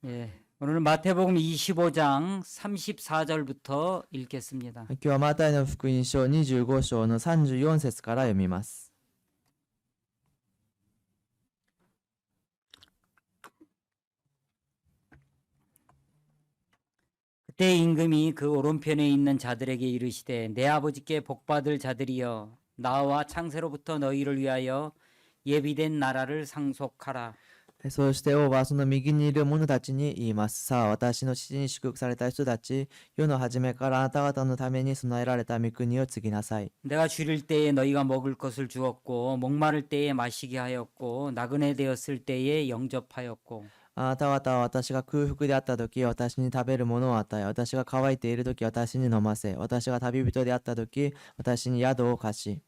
예, 오늘은 마태복음 25장 34절부터 읽겠습니다. 今日はマタイの福音書25章の34節から読みます。 그때 임금이 그 오른편에 있는 자들에게 이르시되 내 아버지께 복받을 자들이여 나와 창세로부터 너희를 위하여 예비된 나라를 상속하라. そして王はその右にいる者たちに言います。さあ、私の父に祝福された人たち、世の初めからあなた方のために備えられた御国を継ぎなさい。 내가 줄일 때에 너희가 먹을 것을 주었고 목마를 때에 마시게 하였고 나그네 되었을 때에 영접하였고 あなた方は私が空腹であった時、私に食べるものを与え、私が乾いている時、私に飲ませ、私が旅人であった時、私に宿を貸し、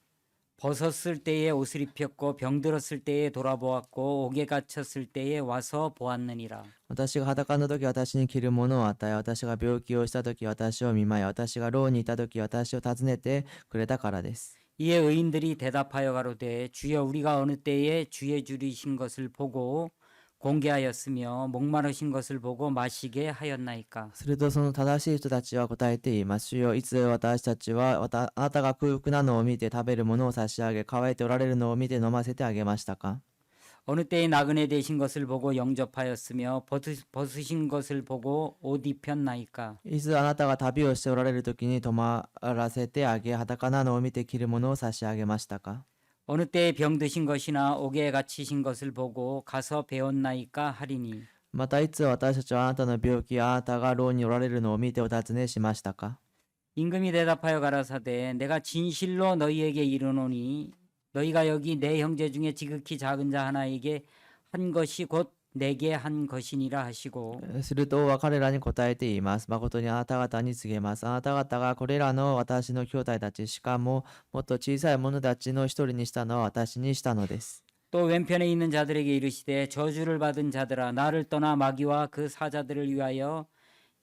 벗었을 때에 옷을 입혔고 병들었을 때에 돌아보았고 옥에 갇혔을 때에 와서 보았느니라. 私が裸の時、私に着るものを与え、私が病気をした時、私を見舞い、私が牢にいた時、私を訪ねてくれたからです。 이에 의인들이 대답하여 가로되 주여 우리가 어느 때에 주의 줄이신 것을 보고 공개하였으며 목마르신 것을 보고 마시게 하였나이까. するとその正しい人たちは答えて言います。主よ、いつ私たちはあなたが空腹なのを見て食べるものを差し上げ、乾いておられるのを見て飲ませてあげましたか。 어느 때에 나그네 되신 것을 보고 영접하였으며 벗으신 것을 보고 옷 입혔나이까. いつあなたが旅をしておられる時に泊まらせてあげ、裸なのを見て着るものを差し上げましたか。 어느 때에 병드신 것이나 옥에 갇히신 것을 보고 가서 배웠나이까 하리니. またいつ私たちはあなたの病気、あなたが牢におられるのを見てお尋ねしましたか。 임금이 대답하여 가라사대 내가 진실로 너희에게 이르노니 너희가 여기 내 형제 중에 지극히 작은 자 하나에게 한 것이 곧 내게 한 것이니라 하시고 すると王は彼らに答えて言います。誠にあなた方に告げます。あなた方がこれらの私の兄弟たち、しかももっと小さい者たちの一人にしたのは私にしたのです。 또 왼편에 있는 자들에게 이르시되 저주를 받은 자들아 나를 떠나 마귀와 그 사자들을 위하여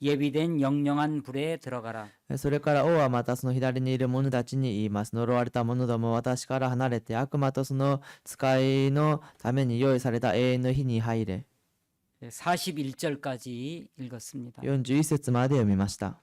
예비된 영영한 불에 들어가라. それから王はまたその左にいる者たちに言います。呪われた者ども、私から離れて悪魔とその使いのために用意された永遠の日に入れ。 41절까지 읽었습니다. 41節まで読みました。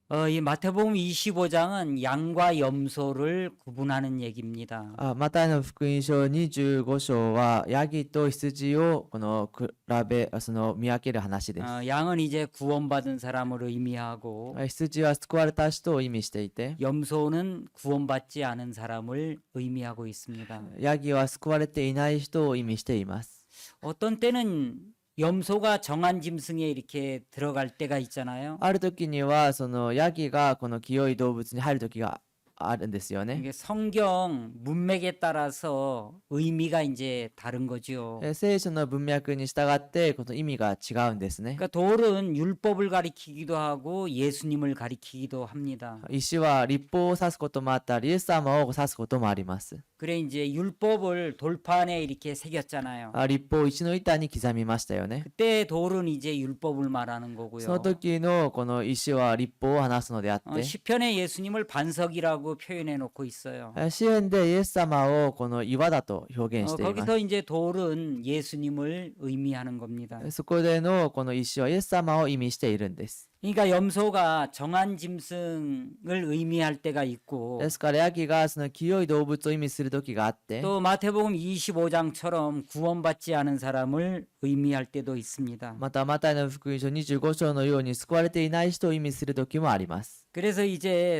이 마태복음 25장은 양과 염소를 구분하는 얘기입니다. マタイの福音書25章はヤギと羊をこの比べ、その見分ける話です。 양은 이제 구원받은 사람을 의미하고 羊は救われた人を意味していて、 염소는 구원받지 않은 사람을 의미하고 있습니다. ヤギは救われていない人を意味しています。 어떤 때는 염소가 정한 짐승에 이렇게 들어갈 때가 있잖아요. ある時にはそのヤギがこの清い動物に入る時があるんですよね。 이게 성경 문맥에 따라서 의미가 이제 다른 거죠. 聖書の文脈に従ってこの意味が違うんですね。 그러니까 돌은 율법을 가리키기도 하고 예수님을 가리키기도 합니다. 石は律法を指すこともあったり、イエス様を指すこともあります。 그래 이제 율법을 돌판에 이렇게 새겼잖아요. 律法を石の板に刻みましたよね。 그때 돌은 이제 율법을 말하는 その 거고요. 時のこの石は律法を話すのであって、 시편에 예수님을 반석이라고 표현해 놓고 있어요. 詩篇でイエス様をこの岩だと表現しています。 거기서 이제 돌은 예수님을 의미하는 겁니다. そこでのこの石はイエス様を意味しているんです。 그러니까 염소가 정한 짐승을 의미할 때가 있고 ですからヤギがその清い動物を意味する時があって、 또 마태복음 25장처럼 구원받지 않은 사람을 의미할 때도 있습니다. またマタイの福音書25章のように救われていない人を意味する時もあります。 그래서 이제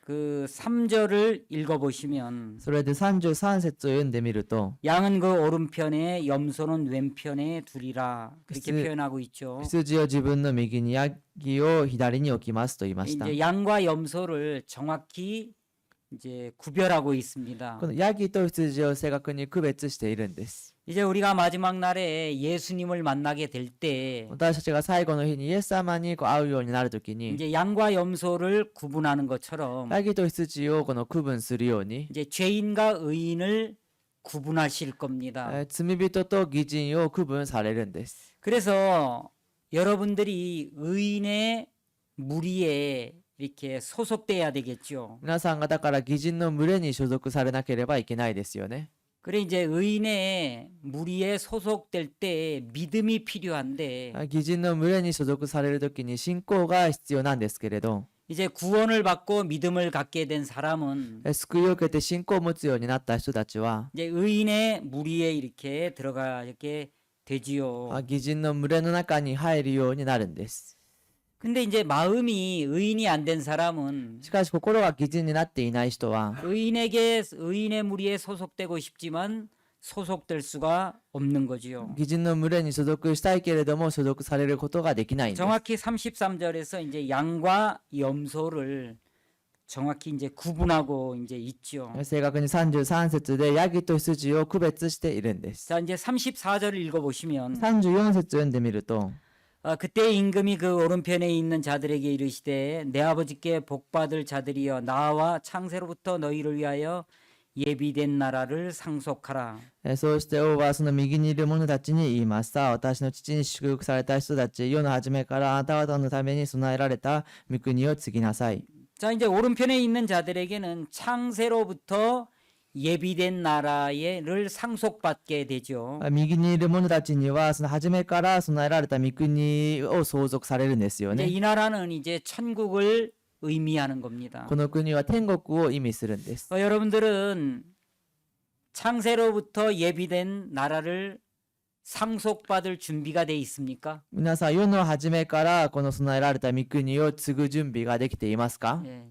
3절을 읽어보시면 それで33節を読んでみると、 양은 그 오른편에 염소는 왼편에 두리라 그렇게 표현하고 있죠. 羊を自分の右にヤギを左に置きますと言いました。 이제 양과 염소를 정확히 이제 구별하고 있습니다. このヤギと羊を正確に区別しているんです。 이제 우리가 마지막 날에 예수님을 만나게 될 때 私たちが最後の日にイエス様に会うようになるときに、 이제 양과 염소를 구분하는 것처럼 ヤギと羊をこの区分するように、 이제 죄인과 의인을 구분하실 겁니다. 罪人と義人を区分されるんです。 그래서 여러분들이 의인의 무리에 이렇게 소속돼야 되겠죠. 皆さんがだから義人の群れに所属されなければいけないですよね。 그래 이제 의인의 무리에 소속될 때 믿음이 필요한데 義人の群れに所属されるときに信仰が必要なんですけれど、 이제 구원을 받고 믿음을 갖게 된 사람은 救いを受けて信仰を持つようになった人たちは、 이제 의인의 무리에 이렇게 들어가게 되지요. 義人の群れの中に入るようになるんです。 근데 이제 마음이 의인이 안 된 사람은 しかし心が義人になっていない人は、 의인의 무리에 소속되고 싶지만 소속될 수가 없는 거지요. 義人の群れに所属したいけれども所属されることができないんです。 정확히 33절에서 이제 양과 염소를 정확히 이제 구분하고 이제 있죠. 正確に33節でヤギと羊を区別しているんです。 자, 이제 34절을 읽어보시면 34節読んでみると、 그때 임금이 그 오른편에 있는 자들에게 이르시되 내 아버지께 복받을 자들이여 나와 창세로부터 너희를 위하여 예비된 나라를 상속하라. そうして王はその右にいる者たちに言いました。私の父に祝福された人たち、世の初めからあなた方のために備えられた御国を継ぎなさい。 자, 이제 오른편에 있는 자들에게는 창세로부터 예비된 나라를 상속받게 되죠. 右にいる者たちにはその初めから備えられた御国を相続されるんですよ 이제 ね。 이 나라는 이제 천국을 의미하는 겁니다. この国は天国を意味するんです。 여러분들은 창세로부터 예비된 나라를 상속받을 준비가 돼 있습니까? 皆さん、世の初めからこの備えられた御国を継ぐ準備ができていますか？ 예,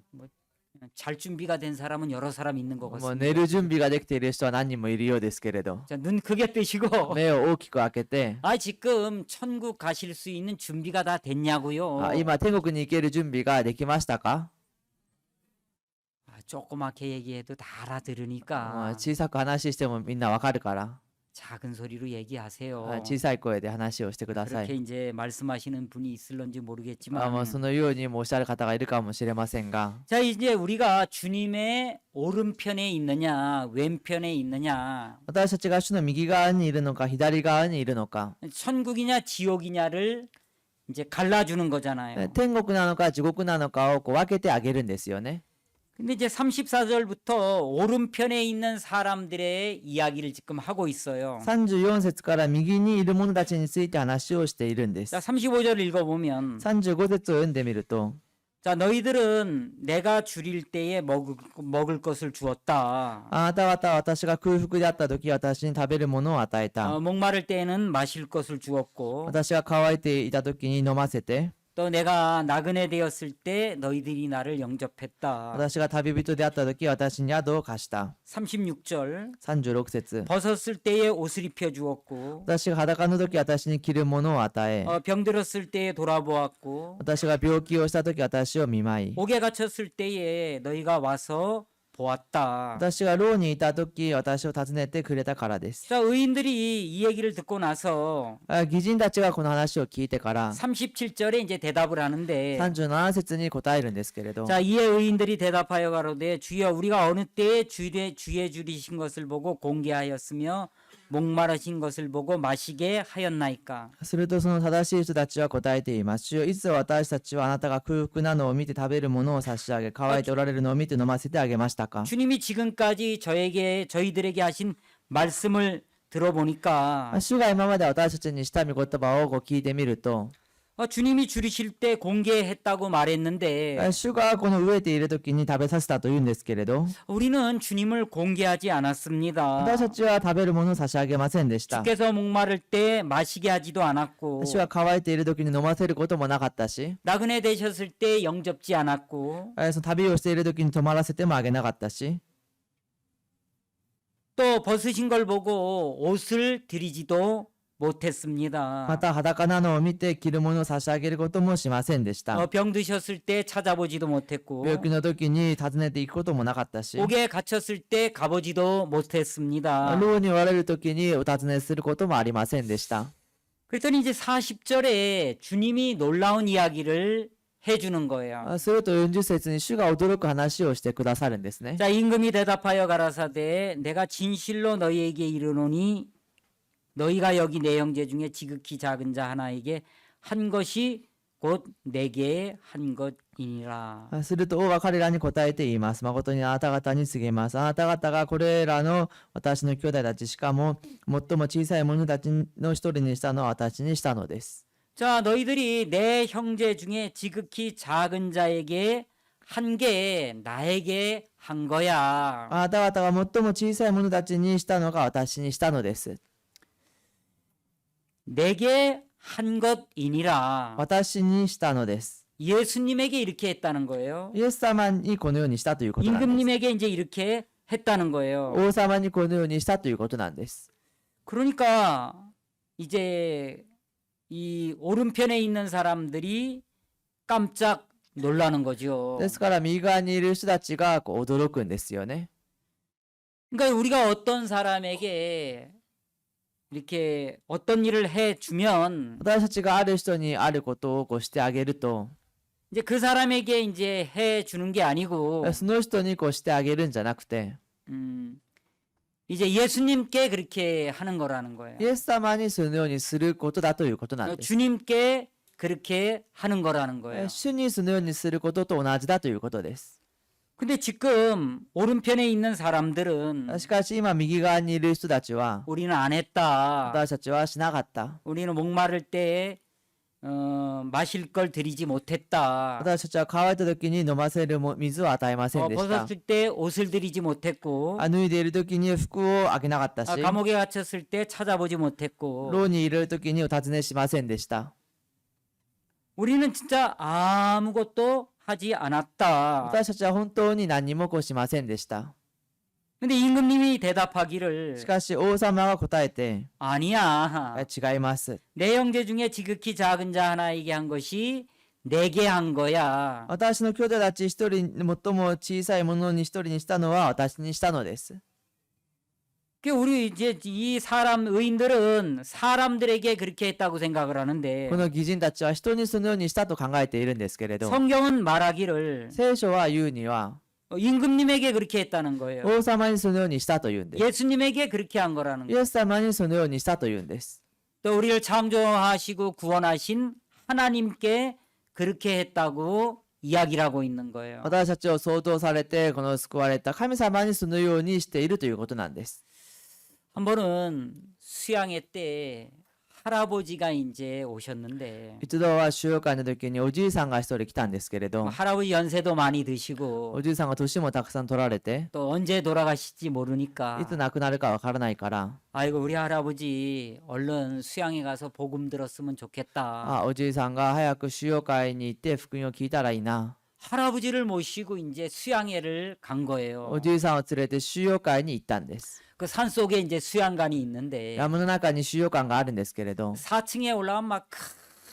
잘 준비가 된 사람은 여러 사람 있는 것 もう 같습니다. 寝る準備ができている人は何人もいるようですけれど、 자, 눈 크게 뜨시고 目を大きく開けて、 지금 천국 가실 수 있는 준비가 다 됐냐고요? 今天国に行ける準備ができましたか？ 조그맣게 얘기해도 다 알아들으니까 小さく話してもみんなわかるから、 작은 소리로 얘기하세요. 小さい声で話をしてくださ 그렇게 い。 이제 말씀하시는 분이 있을런지 もう 모르겠지만 そのようにおっしゃる方がいるかもしれませんが、 자, 이제 우리가 주님의 오른편에 있느냐 왼편에 있느냐 私たちが主の右側にいるのか左側にいるのか、 천국이냐 지옥이냐를 이제 갈라주는 거잖아요. 天国なのか地獄なのかをこう分けてあげるんですよね。 근데 이제 34절부터 오른편에 있는 사람들의 이야기를 지금 하고 있어요. 34節から右にいる者たちについて話をしているんです。 자, 35절 읽어보면 35節を読んでみると、 자, 너희들은 내가 줄일 때에 먹을 것을 주었다. あなた方は私が空腹であった時私に食べるものを与えた。 목마를 때에는 마실 것을 주었고 私が乾いていた時に飲ませて、 또 내가 나그네 되었을 때 너희들이 나를 영접했다. 私が旅人であった時私に宿を貸した。 36절 36節、 벗었을 때에 옷을 입혀 주었고 私が裸の時私に着るものを与え、 병들었을 때에 돌아보았고 私が病気をした時私を見舞い、 옥에 갇혔을 때에 너희가 와서 보았다. 私が牢にいた時私を訪ねてくれたからです。 자, 의인들이 이 얘기를 듣고 나서 義人たちがこの話を聞いてから 37절에 이제 대답을 하는데 37節に答えるんですけれど、 자, 이에 의인들이 대답하여 가로되 주여 우리가 어느 때에 주의 줄이신 것을 보고 공개하였으며 목마르신 것을 보고 마시게 하였나이까. するとその正しい人たちは答えています。主よ、いつ私たちはあなたが空腹なのを見て食べるものを差し上げ、乾いておられるのを見て飲ませてあげましたか？ 주님이 지금까지 저희들에게 하신 말씀을 들어보니까 主が今まで私たちにした御言葉をこう聞いてみると、 주님이 줄이실 때 공개했다고 말했는데 主がこの飢えている時に食べさせたというんですけれど、 우리는 주님을 공개하지 않았습니다. 私たちは食べるものを差し上げませんでした。 주께서 목마를 때 마시게 하지도 않았고 主は乾いている時に飲ませることもなかったし、 나그네 되셨을 때 영접지 않았고 その旅をしている時に泊まらせてもあげなかったし、 또 벗으신 걸 보고 옷을 드리지도 ま 못했습니다. た裸なのを見て着るものを差し上げることもしませんでした。 병드셨을 때 찾아보지도 못했고 病気の時に訪ねていくこともなかったし、 옥에 갇혔을 때 가보지도 못했습니다. 牢におられる時にお尋ねすることもありませんでした。 그랬더니 이제 40절에 주님이 놀라운 이야기를 해주는 거예요. すると40節に主が驚く話をしてくださるんですね。 자, 임금이 대답하여 가라사대 내가 진실로 너희에게 이르노니 너희가 여기 내 형제 중에 지극히 작은 자 하나에게 한 것이 곧 내게 한 것 이니라. すると王は彼らに答えて言います。誠にあなた方に告げます。あなた方がこれらの私の兄弟たち、しかも最も小さい者たちの一人にしたのは私にしたのです。 자, 너희들이 내 형제 중에 지극히 작은 자에게 한 게 나에게 한 거야. あなた方が最も小さい者たちにしたのが私にしたのです。 내게 한 것이니라. 私にしたのです。 예수님에게 이렇게 했다는 거예요. イエス様にこのようにしたということなんです。 임금님에게 이제 이렇게 했다는 거예요. 王様にこのようにしたということなんです。 그러니까 이제 이 오른편에 있는 사람들이 깜짝 놀라는 거죠. ですから右側にいる人たちが驚くんですよね。 그러니까 우리가 어떤 사람에게 이렇게 어떤 일을 해 주면 私たちがある人にあることをしてあげると、 이제 그 사람에게 이제 해 주는 게 아니고 その人にしてあげるんじゃなくて、 이제 예수님께 그렇게 하는 거라는 거예요. イエス様にそのようにすることだということなんです。 주님께 그렇게 하는 거라는 거예요. 主にそのようにすることと同じだということです。 근데 지금 오른편에 있는 사람들은 しかし今右側にいる人たちは、 우리는 안 했다. 私たちはしなかった。 우리는 목마를 때 마실 걸 드리지 못했다. 私たちは乾いた時に飲ませる水を与えませんでした。 벗었을 때 옷을 드리지 못했고 脱いでいる時に服をあげなかったし、 감옥에 갇혔을 때 찾아보지 못했고 牢にいる時にお尋ねしませんでした。 우리는 진짜 아무것도 하지 않았다. 私たちは本当に何もしませんでした。 근데 임금님이 대답하기를 しかし王様が答えて、 아니야. 違います。 내 형제 중에 지극히 작은 자 하나에게 한 것이 내게 한 거야. 私の兄弟たち一人、最も小さいものに一人にしたのは私にしたのです。 우리 이제 이 사람 의인들은 사람들에게 그렇게 했다고 생각을 하는데 この義人たちは人にそのようにしたと考えているんですけれど、 성경은 말하기를 聖書は言うには、 임금님에게 그렇게 했다는 거예요. 王様にそのようにしたというんです。 예수님에게 그렇게 한 거라는 イ 거예요. エス様にそのようにしたというんです。 또 우리를 창조하시고 구원하신 하나님께 그렇게 했다고 이야기를 하고 있는 거예요. 私たちを創造されて、この救われた神様にそのようにしているということなんです。 한 번은 수양회 때 할아버지가 이제 오셨는데 一度は修養会の時におじいさんが一人来たんですけれど、 할아버지 연세도 많이 드시고 おじいさんが年もたくさん取られて、 또 언제 돌아가실지 모르니까 いつ亡くなるかわからないから、 아이고 우리 할아버지 얼른 수양회 가서 복음 들었으면 좋겠다. おじいさんが早く修養会に行って福音を聞いたらいいな。 할아버지를 모시고 이제 수양회를 간 거예요. おじいさんを連れて修養会に行ったんです。 그 산속에 이제 수양관이 있는데 山の中に修養館があるんですけれど、 4층에 올라가면 막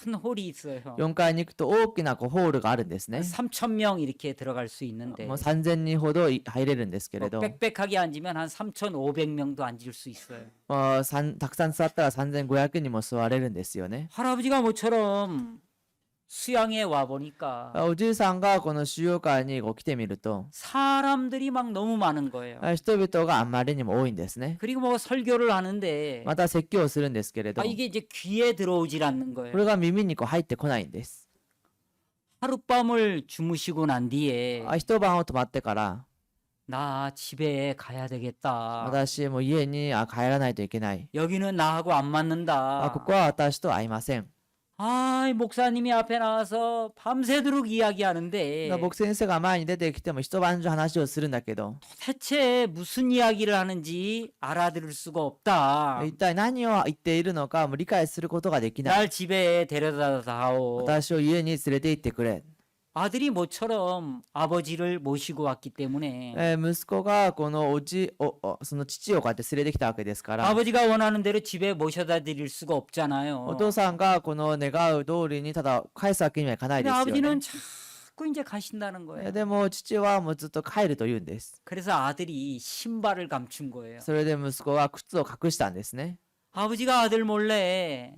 큰 홀이 있어요. 4階に行くと大きなホールがあるんですね。 3,000명 이렇게 들어갈 수 있는데 もう3000人ほど入れるんですけれど、 빽빽하게 앉으면 한 3,500명도 앉을 수 있어요. たくさん座ったら3500人も座れるんですよね。 할아버지가 모처럼 수양에 와 보니까 おじいさんがこの修養会に来てみると、 사람들이 막 너무 많은 거예요. 人々があんまりにも多いんですね。 그리고 뭐 설교를 하는데 また説教をするんですけれど、 이게 이제 귀에 들어오질 않는 こ 거예요. れが耳に入ってこないんです。 하룻밤을 주무시고 난 뒤에 一晩を泊まってから、 나 집에 가야 되겠다. 私もう家に帰らないといけない。 여기는 나하고 안 맞는다. ここは私と合いません。 목사님이 앞에 나와서 밤새도록 이야기하는데 僕先生が前に出てきても一晩中話をするんだけど、 대체 무슨 이야기를 하는지 알아들을 수가 없다. 一体何を言っているのかも理解することができない。 날 집에 데려다 다오. 私を家に連れて行ってくれ。 아들이 모처럼 아버지를 모시고 왔기 때문에 息子がこのその父をこうやって連れてきたわけですから、 아버지가 원하는 대로 집에 모셔다 드릴 수가 お 없잖아요. 父さんがこの願う通りにただ返すわけにはいかない 근데 ですよね。 아버지는 자꾸 이제 가신다는 거예요. でも父はもうずっと帰ると言うんです。 그래서 아들이 신발을 감춘 거예요. それで息子は靴を隠したんですね。 아버지가 아들 몰래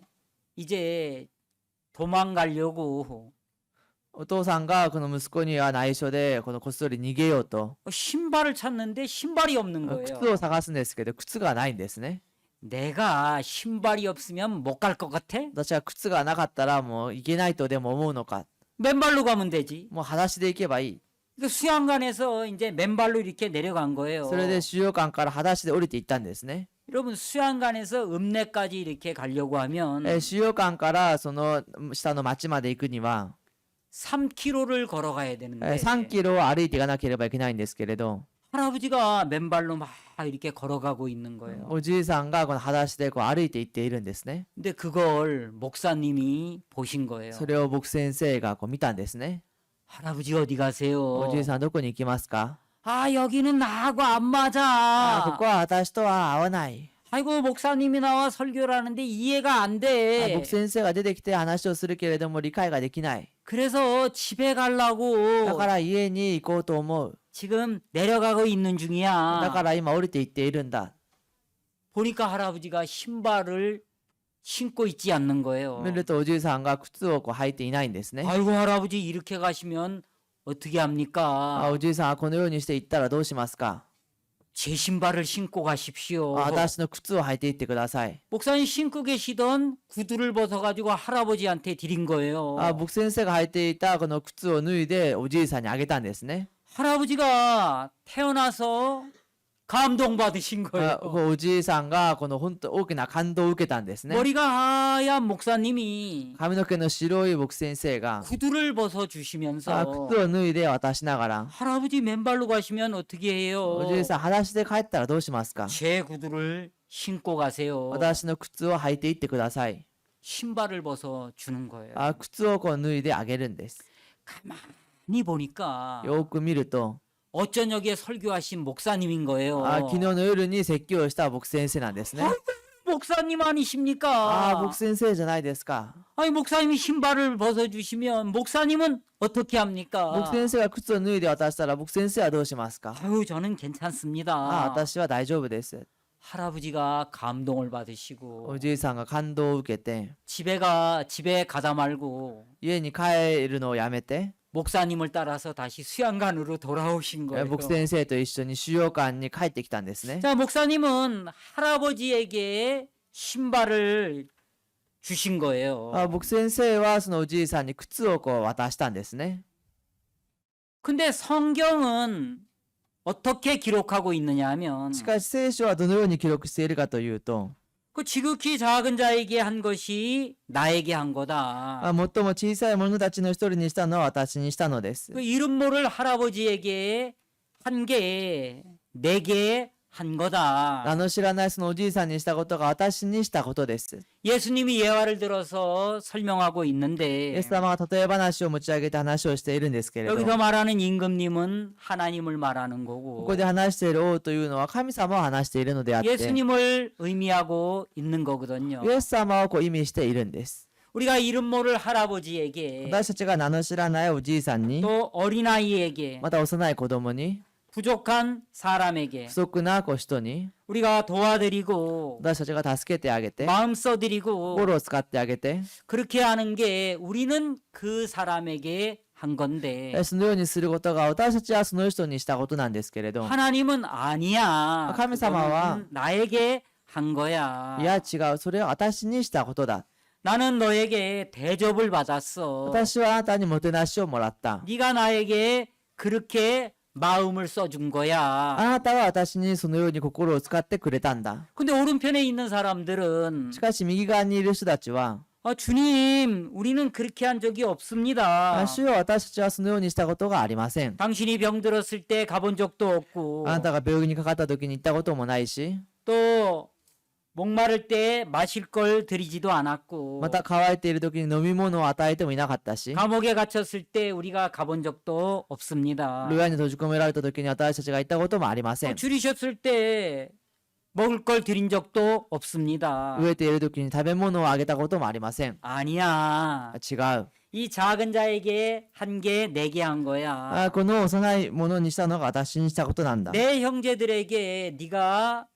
이제 도망가려고 お父さんがこの息子には内緒でこっそり逃げようと 신발을 찾는데 신발이 없는 靴 거예요. を探すんですけど靴がないんですね。 내가 신발이 없으면 못 갈 것 같아? 私は靴がなかったらもう行けないとでも思うのか。 맨발로 가면 되지. もう裸足で行けばいい。 그 수양관에서 이제 맨발로 이렇게 내려간 거예요. それで使用館から裸足で降りていったんですね。 여러분 수양관에서 읍내까지 이렇게 가려고 하면 使用館からその下の町まで行くには、 3km를 걸어가야 되는데 3キロを歩いていかなければいけないんですけれど、 할아버지가 맨발로 막 이렇게 걸어가고 있는 거예요. おじいさんがこの裸足でこう歩いていっているんですね。 근데 그걸 목사님이 보신 거예요. それを牧先生がこう見たんですね。 할아버지 어디 가세요? おじいさんどこに行きますか？ 아 여기는 나하고 안 こ 맞아. こは私とは合わない。 아이고 목사님이 나와 설교를 하는데 이해가 안 牧 돼. 先生が出てきて話をするけれども理解ができない。 그래서 집에 だ 가려고 から家に行こうと思う。 지금 내려가고 있는 だ 중이야. から今降りていっているんだ。 보니까 할아버지가 신발을 신고 있지 않는 거예요. 見るとおじいさんが靴をこう履いていないんですね。 아이고 할아버지 이렇게 가시면 어떻게 あ、 합니까? おじいさんはこのようにして行ったらどうしますか？ 제 신발을 신고 가십시오. 私の靴を履いていってください。 목사님 신고 계시던 구두를 벗어가지고 할아버지한테 드린 거예요. 牧先生が履いていたこの靴を脱いでおじいさんにあげたんですね。 할아버지가 태어나서 감동받으신 あ 거예요. おじいさんがこの本当大きな感動を受けたんですね。 머리가 하얀 목사님이 髪の毛の白い牧先生が 구두를 벗어 あ 주시면서 靴を脱いで渡しながら 할아버지 맨발로 가시면 어떻게 해요? おじいさん裸足で帰ったらどうしますか？ 제 구두를 신고 가세요. 私の靴を履いていってください。 신발을 벗어 주는 거예요. 靴をこう脱いであげるんです。 가만히 보니까 よく見ると 어쩌녁에 설교하신 목사님인 거예요. 昨日の夜に説教をした牧先生なんですね。 목사님 아니십니까? 牧先生じゃないですか。 아니 목사님이 신발을 벗어 주시면 목사님은 어떻게 합니까? 牧先生が靴を脱いで渡したら牧先生はどうしますか？ 아유 저는 괜찮습니다. 私は大丈夫です。 할아버지가 감동을 받으시고 おじいさんが感動を受けて 집에 가다 말고 家に帰るのをやめて 목사님을 따라서 다시 수양관으로 돌아오신 거예요. 牧先生と一緒に主要館に帰ってきたんですね。 자 목사님은 할아버지에게 신발을 주신 거예요. 牧先生はそのおじいさんに靴をこう渡したんですね。 근데 성경은 어떻게 기록하고 있느냐 하면 しかし聖書はどのように記録しているかというと、 그 지극히 작은 자에게 한 것이 나에게 한 거다. 最も小さい者たちの一人にしたのは私にしたのです。 그 이름 모를 할아버지에게 한 게 내게 한 거다. 名の知らないそのおじいさんにしたことが私にしたことです。 예수님이 예화를 들어서 설명하고 イ 있는데 エス様は例え話を持ち上げて話をしているんですけれど、 여기서 말하는 임금님은 하나님을 말하는 こ 거고 こで話している王というのは神様を話しているのであって、イ 예수님을 의미하고 있는 거거든요. エス様をこう意味しているんです。 우리가 이름 모를 할아버지에게 私たちが名の知らないおじいさんに、 또 어린아이에게 また幼い子供に、 부족한 사람에게 不足なこう人に、 우리가 도와드리고 私たちが助けてあげて、 마음 써드리고 心を使ってあげて、 그렇게 하는 게 우리는 그 사람에게 한 건데 そのようにすることが私たちはその人にしたことなんですけれど、 하나님은 아니야. 하나님様は 그거는 나에게 한 거야. いや違う、それは私にしたことだ。 나는 너에게 대접을 받았어. 私はあなたにもてなしをもらった。 네가 나에게 그렇게 마음을 써준 あ 거야. なたは私にそのように心を使ってくれたんだ。 근데 오른편에 있는 사람들은 しかし右側にいる人たちは、 주님, 우리는 그렇게 한 적이 없습니다. 主よ、私たちはそのようにしたことがありません。 당신이 병들었을 때 가본 적도 없고 あなたが病気にかかった時に行ったこともないし、 또 목마를 때 마실 걸 드리지도 않았고 また乾いている時に飲み物を与えてもいなかったし、 감옥에 갇혔을 때 우리가 가본 적도 없습니다. 牢屋に閉じ込められた時に私たちが行ったこともありません。 줄이셨을 때 먹을 걸 드린 적도 없습니다. 飢えている時に食べ物をあげたこともありません。 아니야. 違う。 이 작은 자에게 한 게 내게 한 거야. この幼いものにしたのが私にしたことなんだ。 내 형제들에게 네가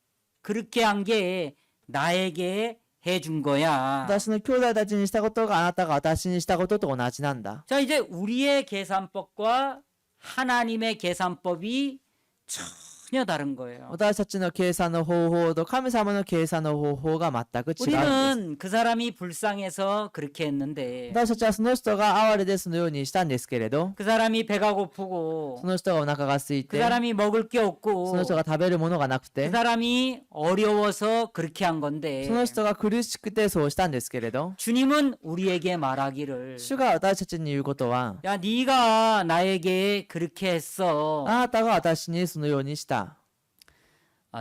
그렇게 한 게 나에게 해준 거야. 私の兄弟たちにしたことがあなたが私にしたことと同じなんだ。 자, 이제 우리의 계산법과 하나님의 계산법이 전혀 전혀 다른 거예요. 私たちの計算の方法と神様の計算の方法が全く違うんです。 우리는 그 사람이 불쌍해서 그렇게 했는데 私たちはその人が哀れでそのようにしたんですけれど、 그 사람이 배가 고프고 その人がお腹が空い 그 て、 사람이 먹을 게 そ 없고 の人が食べるものがなく 그 て、 사람이 어려워서 그렇게 한 건데 その人が苦しくてそうしたんですけれど、 주님은 우리에게 말하기를 主が私たちに言うことは、 야 네가 나에게 그렇게 했어. あなたが私にそのようにした。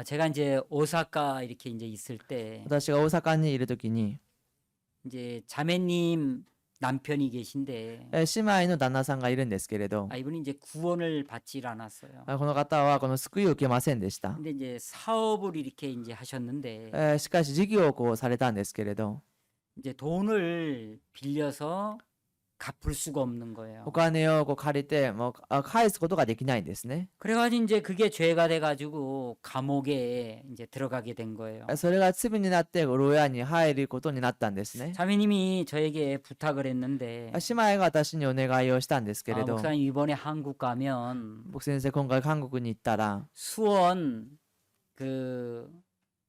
제가 이제 오사카 이렇게 이제 있을 때 私が大阪にいるときに、 이제 자매님 남편이 계신데 姉妹の旦那さんがいるんですけれど、 이분이 이제 구원을 받질 않았어요. この方はこの救いを受けませんでした。 근데 이제 사업을 이렇게 이제 하셨는데 しかし事業をこうされたんですけれど、 이제 돈을 빌려서 갚을 수가 없는 거예요. お金をこう借りてもう返すことができないんですね。 그래가지고 이제 그게 죄가 돼가지고 감옥에 이제 들어가게 된 거예요. それが罪になって牢屋に入ることになったんですね。 자매님이 저에게 부탁을 했는데 姉妹が私にお願いをしたんですけれど、 목사님 이번에 한국 가면 僕先生今回韓国に行ったら 수원 그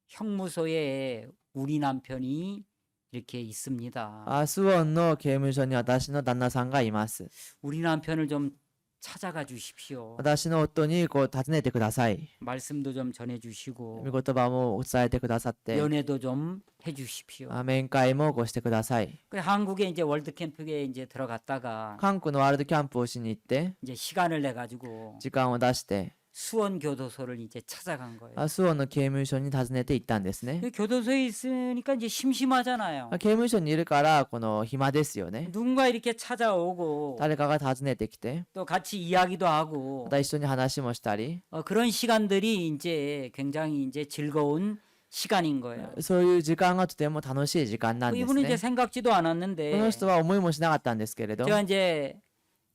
형무소에 우리 남편이 이렇게 있습니다. スウォンの刑務所に私の旦那さんがいます。 우리 남편을 좀 찾아가 주십시오. 私の夫にこう訪ねてください。 말씀도 좀 전해 주시고 御言葉も伝えてくださって、 연애도 좀 해 주십시오. 面会もこうしてください。 그 한국에 이제 월드 캠프에 이제 들어갔다가 韓国のワールドキャンプをしに行って、 이제 시간을 내 가지고 時間を出して、 수원 교도소를 이제 찾아간 거예요. スウォンの刑務所に訪ねて行ったんですね。 그 교도소에 있으니까 이제 심심하잖아요. 刑務所にいるからこの暇ですよね。 누군가 이렇게 찾아오고 誰かが訪ねてきて、 또 같이 이야기도 하고 また一緒に話もしたり、 그런 시간들이 이제 굉장히 이제 즐거운 시간인 거예요. そういう時間がとても楽しい時間なんです 이분은 이제 ね。 생각지도 こ 않았는데 の人は思いもしなかったんですけれど、 제가 이제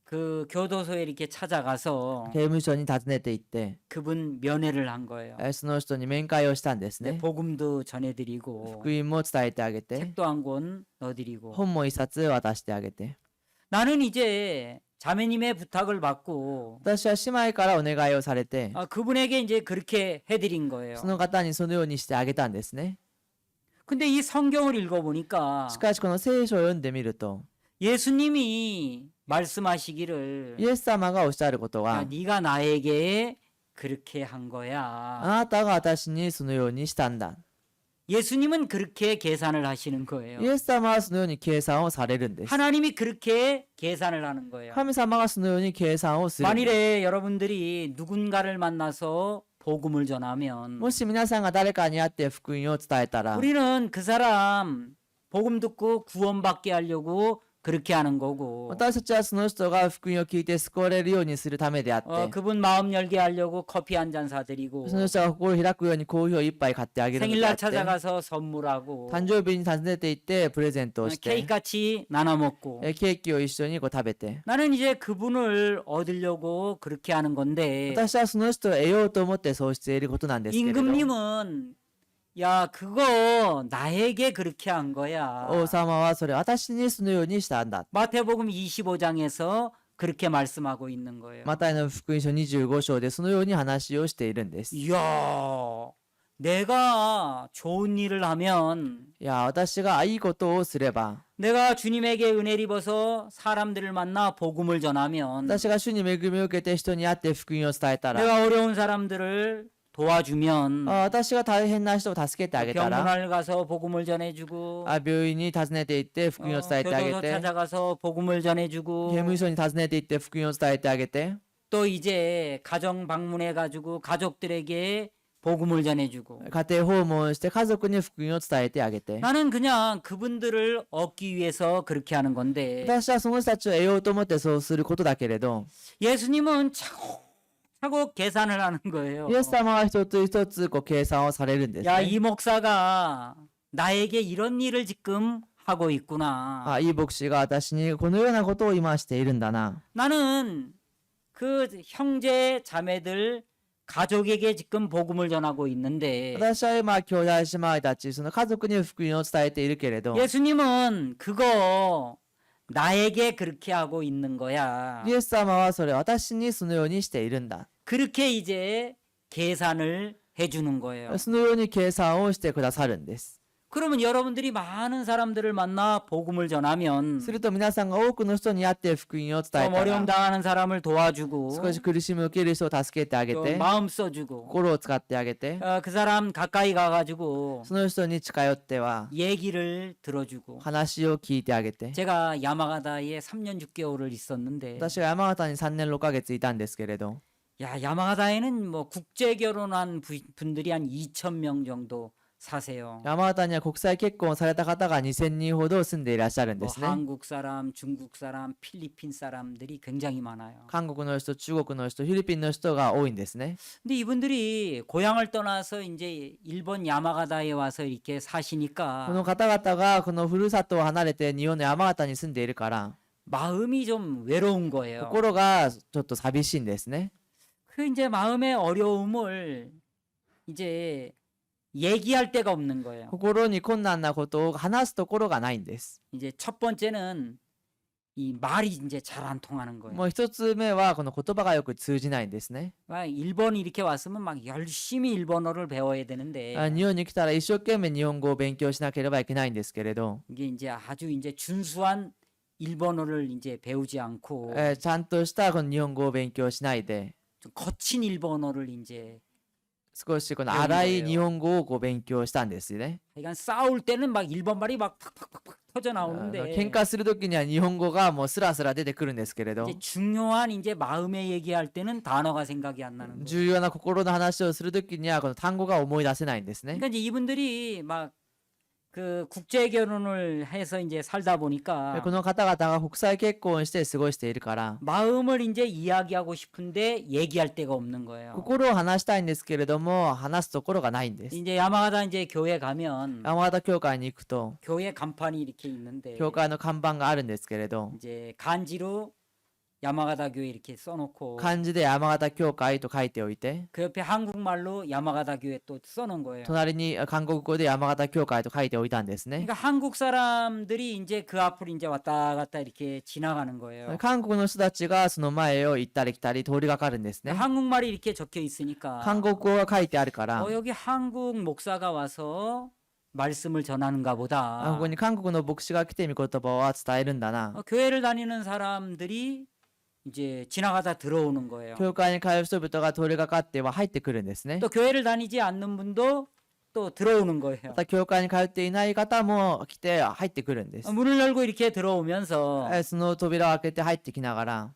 그 교도소에 이렇게 찾아가서 刑務所に訪ねて行って、 그분 면회를 한 거예요. その人に面会をしたんです 네, ね。 복음도 전해드리고 福音も伝えてあげて、 책도 한 권 넣어드리고 本も一冊渡してあげて、 나는 이제 자매님의 부탁을 받고 私は姉妹からお願いをされて、 그분에게 이제 그렇게 해드린 거예요. その方にそのようにしてあげたんですね。 근데 이 성경을 읽어보니까 しかしこの聖書を読んでみると、 예수님이 말씀하시기를 イエス様がおっしゃること 야, は、 네가 나에게 그렇게 한 あ 거야. なたが私にそのようにしたんだ。 예수님은 그렇게 계산을 하시는 거예요. イエス様はそのように計算をされるんです。 하나님이 그렇게 계산을 하는 거예요. 神様がそのように計算をするんです。 만일에 여러분들이 누군가를 만나서 복음을 전하면 もし皆さんが誰かに会って福音を伝えたら、 우리는 그 사람 복음 듣고 구원받게 하려고 그렇게 하는 거고 私たちはその人が福音を聞いて救われるようにするためであって、 그분 마음 열게 하려고 커피 한 잔 사드리고 その人が心を開くようにコーヒーを一杯買ってあげるのであ 생일날 って、 찾아가서 선물하고 誕生日に訪ねて行ってプレゼントをして、 케이크 같이 나눠 먹고 ケーキを一緒にこう食べて、 나는 이제 그분을 얻으려고 그렇게 하는 건데 私はその人を得ようと思ってそうしていることなんですけれど、 임금님은 야 그거 나에게 그렇게 한 거야. 王様はそれ私にそのようにしたんだ。 마태복음 25장에서 그렇게 말씀하고 있는 거예요. マタイの福音書25章でそのように話をしているんです。い 이야, 내가 좋은 일을 하면 や、私がいいことをすれば、 내가 주님에게 은혜를 입어서 사람들을 만나 복음을 전하면 私が主に恵みを受けて人に会って福音を伝えたら、 내가 어려운 사람들을 도와주면 私が大変な人を助けてあげたら、 병문안 가서 복음을 전해주고 病院に訪ねて行って福音を伝えてあげ 교도소 て、 찾아가서 복음을 刑 전해주고 務所に訪ねて行って福音を伝えてあげて、 또 이제 가정 방문해 가지고 가족들에게 복음을 전해주고 家庭訪問して家族に福音を伝えてあげて、 나는 그냥 그분들을 얻기 위해서 그렇게 하는 건데 私はその人たちを得ようと思ってそうすることだけれど、 예수님은 차곡차곡 계산을 하는 거예요. イエス様は一つ一つこう計算をされるんです 야, ね。 이 목사가 나에게 이런 일을 지금 하고 있구나. いい牧師が私にこのようなことを今しているんだな。 나는 그 형제 자매들 가족에게 지금 복음을 전하고 있는데 私は今兄弟姉妹たちその家族に福音を伝えているけれど、 예수님은 그거 나에게 그렇게 하고 있는 거야. イエス様はそれ私にそのようにしているんだ。 그렇게 이제 계산을 해주는 거예요. そのように計算をしてくださるんです。 그러면 여러분들이 많은 사람들을 만나 복음을 전하면 すると皆さんが多くの人に会って福音を伝え 좀 た 어려움 ら、 당하는 사람을 도와주고 少し苦しみを受ける人を助けてあげ 또 て、 마음 써주고 心を使ってあげて、 그 사람 가까이 가가지고 その人に近寄っては 얘기를 들어주고 話を聞いてあげて。 제가 야마가다에 3년 6개월을 있었는데 私が山形に3年6ヶ月いたんですけれど、 야 야마가다에는 뭐 국제 결혼한 분들이 한 2,000명 정도 사세요. 山形には国際結婚をされた方が2000人ほど住んでいらっしゃるんで 뭐 すね。 한국 사람, 중국 사람, 필리핀 사람들이 굉장히 많아요. 韓国の人、中国の人、フィリピンの人が多いんですね。 근데 이분들이 고향을 떠나서 이제 일본 야마가다에 와서 이렇게 この 사시니까 方々がこのふるさとを離れて日本の山形に住んでいるから、 마음이 좀 외로운 거예요. 心がちょっと寂しいんですね。 그 이제 마음의 어려움을 이제 얘기할 데가 없는 거예요. 心に困難なことを話すところがないんです。 이제 첫 번째는 이 말이 이제 잘 안 통하는 거예요. もう一つ目はこの言葉がよく通じないんですね。 막 일본 이렇게 왔으면 막 열심히 일본어를 배워야 되는데 日本に来たら一生懸命日本語を勉強しなければいけないんですけれど、 이게 이제 아주 이제 준수한 일본어를 이제 배우지 않고 ちゃんとしたこの日本語を勉強しないで、 좀 거친 일본어를 이제 少しこの荒い日本語をこう勉強したんですね。 그러니까 싸울 때는 막 일본 말이 막 팍팍팍팍 터져 나오는데 喧嘩するときには日本語がもうスラスラ出てくるんですけれど、 이제 중요한 이제 마음의 얘기할 때는 단어가 생각이 안 나는 거예요. 重要な心の話をするときにはこの単語が思い出せないんですね。 그러니까 이제 이분들이 막 그 국제 결혼을 해서 이제 살다 보니까 この方々が国際結婚して過ごしているから、 마음을 이제 이야기하고 싶은데 얘기할 데가 없는 거예요. 心を話したいんですけれども話すところがないんです。 이제 야마가다 이제 교회 가면 山形教会に行くと 교회 간판이 이렇게 있는데 教会の看板があるんですけれど、 이제 간지로 야마가다 교회 이렇게 써놓고 漢字で山形教会と書いておいて、 그 옆에 한국말로 야마가다 교회 또 써놓은 거예요. 隣に韓国語で山形教会と書いておいたんですね。 그러니까 한국 사람들이 이제 그 앞을 이제 왔다 갔다 이렇게 지나가는 거예요. 韓国の人たちがその前を行ったり来たり通りがかるんですね。 한국말이 이렇게 적혀 있으니까 韓国語が書いてあるから、 여기 한국 목사가 와서 말씀을 전하는가 こ 보다. こに韓国の牧師が来て御言葉を伝えるんだな。 교회를 다니는 사람들이 이제 지나가다 들어오는 거예요. 教会に通う人々が通りがかっては入ってくるんですね。 또 교회를 다니지 않는 분도 또 들어오는 거예요. また教会に通っていない方も来て入ってくるんです。 문을 열고 이렇게 들어오면서 その扉を開けて入ってきながら、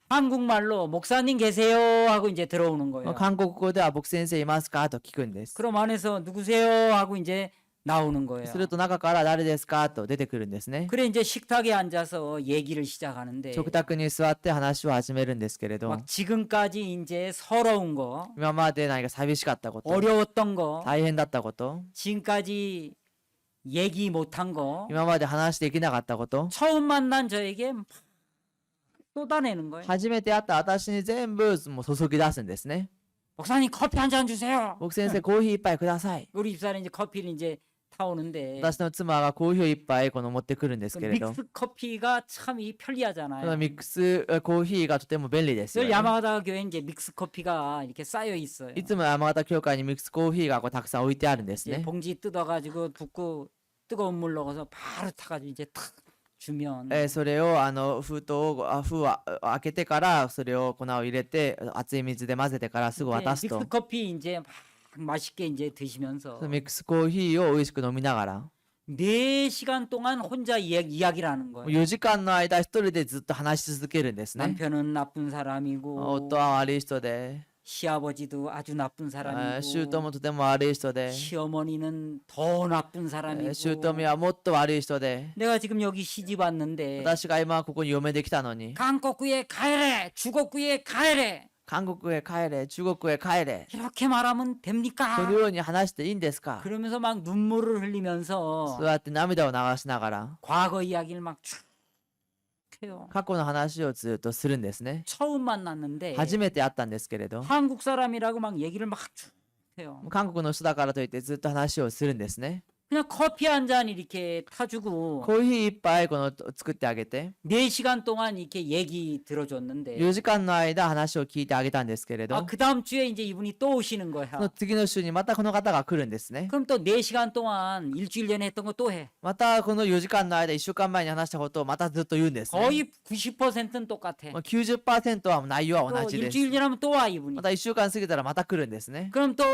한국말로 목사님 계세요 하고 이제 들어오는 거예요. 韓国語では僕先生いますかと聞くんです。 그럼 안에서 누구세요 하고 이제 나오는 거예요. すると中から誰ですかと出てくるんですね。 그래 이제 식탁에 앉아서 얘기를 시작하는데 食卓に座って話を始めるんですけれど、 막 지금까지 이제 서러운 거, 今まで何か寂しかったこと、 어려웠던 거, 大変だったこと、 지금까지 얘기 못한 거 今まで話できなかったこと、 처음 만난 저에게 막 쏟아내는 거예요. 初めて会った私に全部もう注ぎ出すんですね。 목사님 커피 한 잔 주세요. 僕先生コーヒー一杯ください。 우리 집사람이 이제 커피를 이제 타오는데 私の妻がコーヒーを一杯この持ってくるんです 그 けれど、 믹스 커피가 참 이 この 편리하잖아요. ミックスコーヒーがとても便利ですよ 늘 ね。 야마가다 교회 이제 믹스 커피가 이렇게 쌓여 있어요. いつも山形教会にミックスコーヒーがこうたくさん置いてあるんです 이제 ね。 봉지 뜯어가지고 붓고 뜨거운 물 넣어서 바로 타가지고 이제 탁 주면 それを封筒を封を開けてからそれを粉を入れて熱い水で混ぜてからすぐ 이제 渡すと 믹스 커피 이제 막 맛있게 이제 드시면서 ミックスコーヒーを美味しく飲みながら 4시간 동안 혼자 이야기를 하는 거예요. 4時間の間一人でずっと話し続けるんですね。 남편은 나쁜 사람이고 夫は悪い人で、 시아버지도 아주 나쁜 姑 사람이고 もとても悪い人で、 시어머니는 더 나쁜 사람이고 姑はもっと悪い人で、 내가 지금 여기 시집 왔는데 私が今ここに嫁できたのに、 한국에 가래 중국에 가래 韓国へ帰れ、中国へ帰れ、 이렇게 말하면 こ 됩니까? のように話していいんですか？ 그러면서 막 눈물을 そ 흘리면서 うやって涙を流しながら、 과거 이야기를 막 쭉 해요. 過去の話をずっとするんですね。 처음 만났는데 初めて会ったんですけれど、 한국 사람이라고 막 얘기를 막 쭉 해요. 韓国の人だからといってずっと話をするんですね。 그냥 커피 한 잔 이렇게 타주고 コーヒー一杯作ってあげて、 4시간 동안 이렇게 얘기 들어줬는데 4時間の間話を聞いてあげたんですけれど、 그 다음 주에 이제 이분이 또 오시는 そ 거야. の次の週にまたこの方が来るんですね。 그럼 또 4시간 동안 일주일 전에 했던 거 또 해. またこの4時間の間、1週間前に話したことをまたずっと言うんですね。 거의 90%는 똑같아. 90% は内容は同 또 じです。 일주일 지나면 또 와 이분이. また1週間過ぎたらまた来るんですね。 그럼 또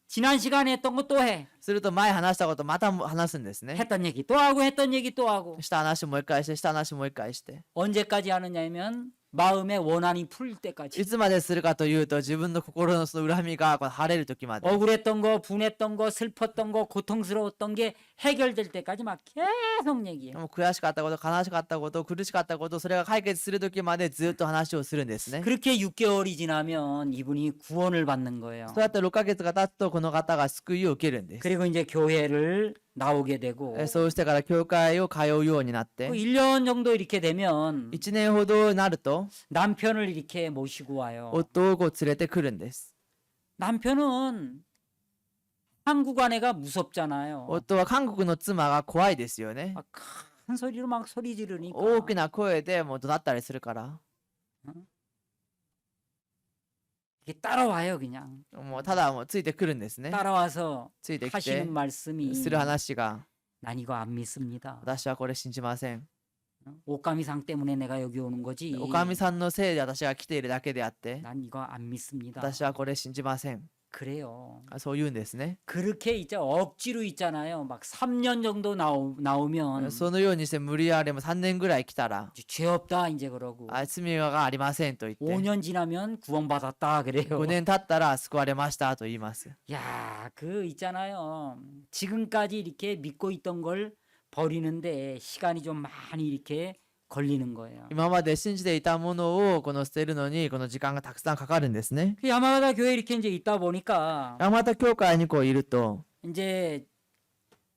지난 시간에 했던 거 또 해. すると前話したことまた話すんですね。 했던 얘기 또 하고 했던 얘기 또 하고. した話もう一回して、した話もう一回して。 언제까지 하느냐면 마음의 원한이 풀 い 때까지. つまでするかというと、自分の心のその恨みが晴れる時まで。 억울했던 거, 분했던 거, 슬펐던 거, 고통스러웠던 게 해결될 때까지 막 계속 얘기해. もう悔しかったこと、悲しかったこと、苦しかったこと、それが解決する時までずっと話をするんですね。 그렇게 6개월이 지나면 이분이 구원을 받는 거예요. そうやって6ヶ月が経つと、この方が救いを受けるんです。 그리고 이제 교회를 나오게 되고 そうしてから教会を通うようになって、 1년 정도 이렇게 되면 1年ほどになると、 남편을 이렇게 모시고 와요. 夫を連れてくるんです。 남편은 한국 아내가 무섭잖아요. 夫は韓国の妻が怖いですよね。 막 큰 소리로 막 소리 지르니까 大きな声でもう怒鳴ったりするから、 이게 따라와요 그냥. もうただもうついてくるんですね。 따라와서 ついてきて 하시는 말씀이 する話が、 난 이거 안 믿습니다. 私はこれ信じません。 옷가미상 때문에 내가 여기 오는 거지. おかみさんのせいで私が来ているだけであって、 난 이거 안 믿습니다. 私はこれ信じません。 그래요. そう言うんですね。 그렇게 이제 억지로 있잖아요. 막 3년 정도 나오면 そのようにして無理やりも3年ぐらい来たら、 이제 죄 없다 이제 그러고 罪がありませんと言って、 5년 지나면 구원받았다 그래요. 5年経ったら救われましたと言います。 야, 그 있잖아요. 지금까지 이렇게 믿고 있던 걸 버리는데 시간이 좀 많이 이렇게 걸리는 거예요. 今まで信じていたものをこの捨てるのにこの時間がたくさんかかるんですね。 그 야마가다 교회 이렇게 이제 있다 보니까 また教会にいると、 이제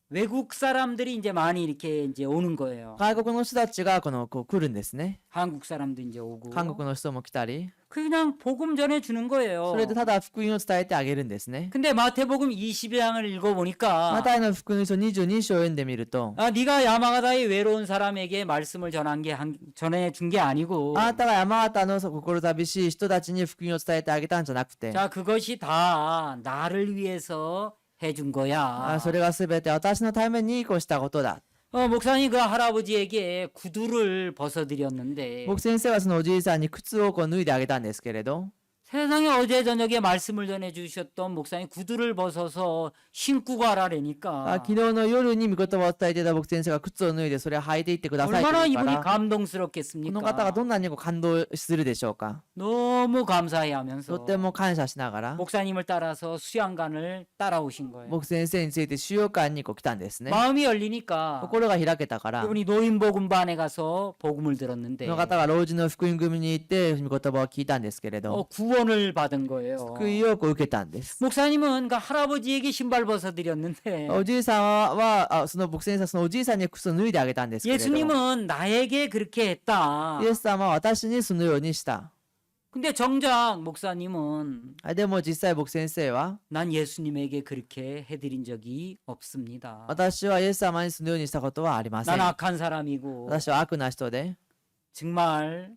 외국 사람들이 이제 많이 이렇게 이제 오는 거예요. 外国の人たちが来るんですね。 한국 사람도 이제 오고. 韓国の人も来たり、 그냥 복음 전해 주는 거예요. それでただ福音を伝えてあげるんですね。 근데 마태복음 20장을 읽어 マ 보니까 タイの福音書22章を読んでみると、 아, 네가 야마가다의 외로운 사람에게 말씀을 전해 준 게 아니고 あなたが山形の心寂しい人たちに福音を伝えてあげたんじゃなくて、 자, 그것이 다 나를 위해서 해준 거야. それが全て私のためにこうしたことだ。 목사님 그 할아버지에게 구두를 벗어드렸는데 僕先生はそのおじいさんに靴を脱いであげたんですけれど、 세상에 어제 저녁에 말씀을 전해주셨던 목사님 구두를 벗어서 신고 가라라니까 昨日の夜に御言葉を伝えていた僕先生が靴を脱いでそれを履いていってくださいと 얼마나 言うか 이분이 ら、この方が 감동스럽겠습니까? どんなに感動するでしょうか。 너무 と 감사해하면서 っても感謝しながら、 목사님을 따라서 수양관을 따라오신 거예요. 僕先生について収容館に来たんですね。 마음이 열리니까 心が開けたから、こ 이분이 노인복음반에 가서 복음을 들었는데 の方が老人の福音組に行って御言葉を聞いたんですけれど、 구원을 받은 거예요. 福音を受けたんです。 목사님은 그 할아버지에게 신발 벗어드렸는데 おじいさんはその僕先生はそのおじいさんに靴を脱いであげたんですけれど、 예수님은 나에게 그렇게 했다. イエス様は私にそのようにした。 근데 정작 목사님은 でも実際僕先生は、 난 예수님에게 그렇게 해드린 적이 없습니다. 私はイエス様にそのようにしたことはありませ 난 ん。 악한 사람이고 私は悪な人で、 정말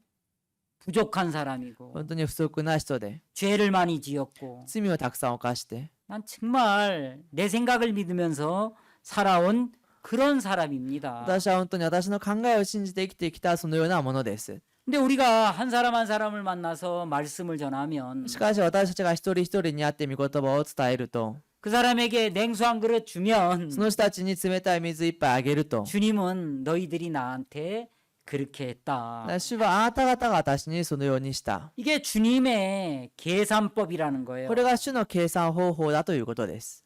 부족한 사람이고 本当に不足な人で、 죄를 많이 지었고 罪をたくさん犯して、 난 정말 내 생각을 믿으면서 살아온 그런 사람입니다. 私は本当に私の考えを信じて生きてきたそのようなものです。 근데 우리가 한 사람 한 사람을 만나서 말씀을 전하면 しかし私たちが一人一人に会って御言葉を伝えると、 그 사람에게 냉수 한 그릇 주면 その人たちに冷たい水一杯あげると、 주님은 너희들이 나한테 그렇게 했다. 主はあなた方が私にそのようにした。 이게 주님의 계산법이라는 거예요. これが主の計算方法だということです。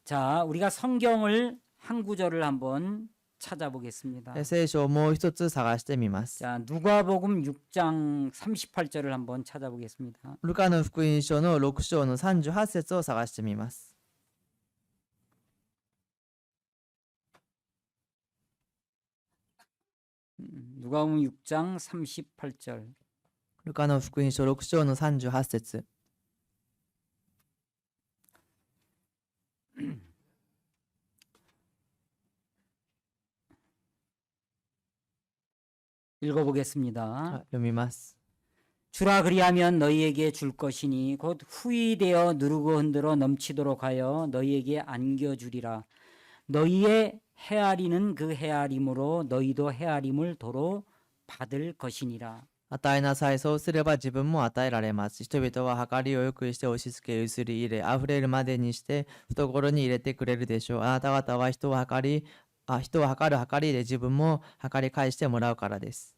자, 우리가 성경을 한 구절을 한번 찾아보겠습니다. 聖書をもう一つ探してみます。 자, 누가복음 6장 38절을 한번 찾아보겠습니다. ルカの福音書の6章の38節を探してみます。 누가복음 6장 38절. ルカの福音書6章の38節。 자, 읽어보겠습니다. 読みます。 주라 그리하면 너희에게 줄 것이니 곧 후이되어 누르고 흔들어 넘치도록 하여 너희에게 안겨주리라. 너희의 헤아리는 그 헤아림으로 너희도 헤아림을 도로 받을 것이니라. 与えなさい。そうすれば自分も与えられます。人々は計りをよくして押し付け、ゆすり入れ、溢れるまでにして懐に入れてくれるでしょう。あなた方は人を測る計りで自分も測り返してもらうからです。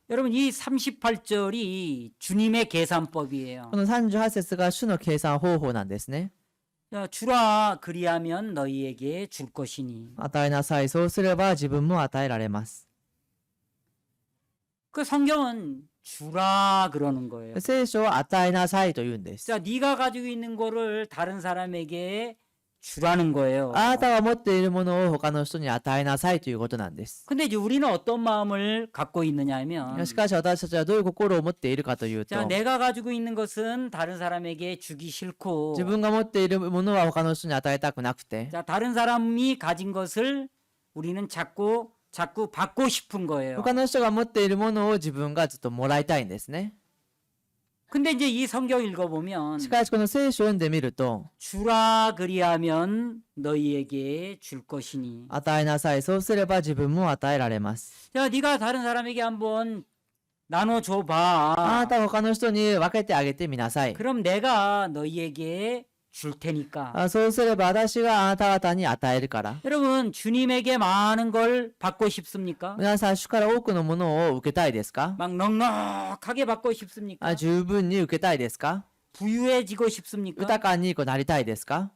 여러분 이 38절이 주님의 계산법이에요. この38節が主の計算方法なんですね。 자, 주라 그리하면 너희에게 줄 것이니. 与えなさい。そうすれば自分も与えられます。 그 성경은 주라 그러는 거예요. 聖書は与えなさいと言うんです。 자, 네가 가지고 있는 거를 다른 사람에게 주라는 거예요. あなたが持っているものを他の人に与えなさいということなんです。 근데 이제 우리는 어떤 마음을 갖고 있느냐 하면 しかし私たちはどういう心を持っているかというと、 자, 내가 가지고 있는 것은 다른 사람에게 주기 싫고 自分が持っているものは他の人に与えたくなくて、 자, 다른 사람이 가진 것을 우리는 자꾸 받고 싶은 거예요. 他の人が持っているものを自分がずっともらいたいんですね。 근데 이제 이 성경 읽어보면 しかしこの聖書を読んでみると、 주라 그리하면 너희에게 줄 것이니. 与えなさい。そうすれば自分も与えられます。 자, 네가 다른 사람에게 한번 나눠줘 あな 봐. たは他の人に分けてあげてみなさい。 그럼 내가 너희에게 줄 테니까. そうすれば私があなた方に与えるから。 여러분, 주님에게 많은 걸 받고 싶습니까? 皆さん、主から多くのものを受けたいですか？ 막 넉넉하게 받고 싶습니까? 十分に受けたいですか？ 부유해지고 싶습니까? 豊かになりたいですか？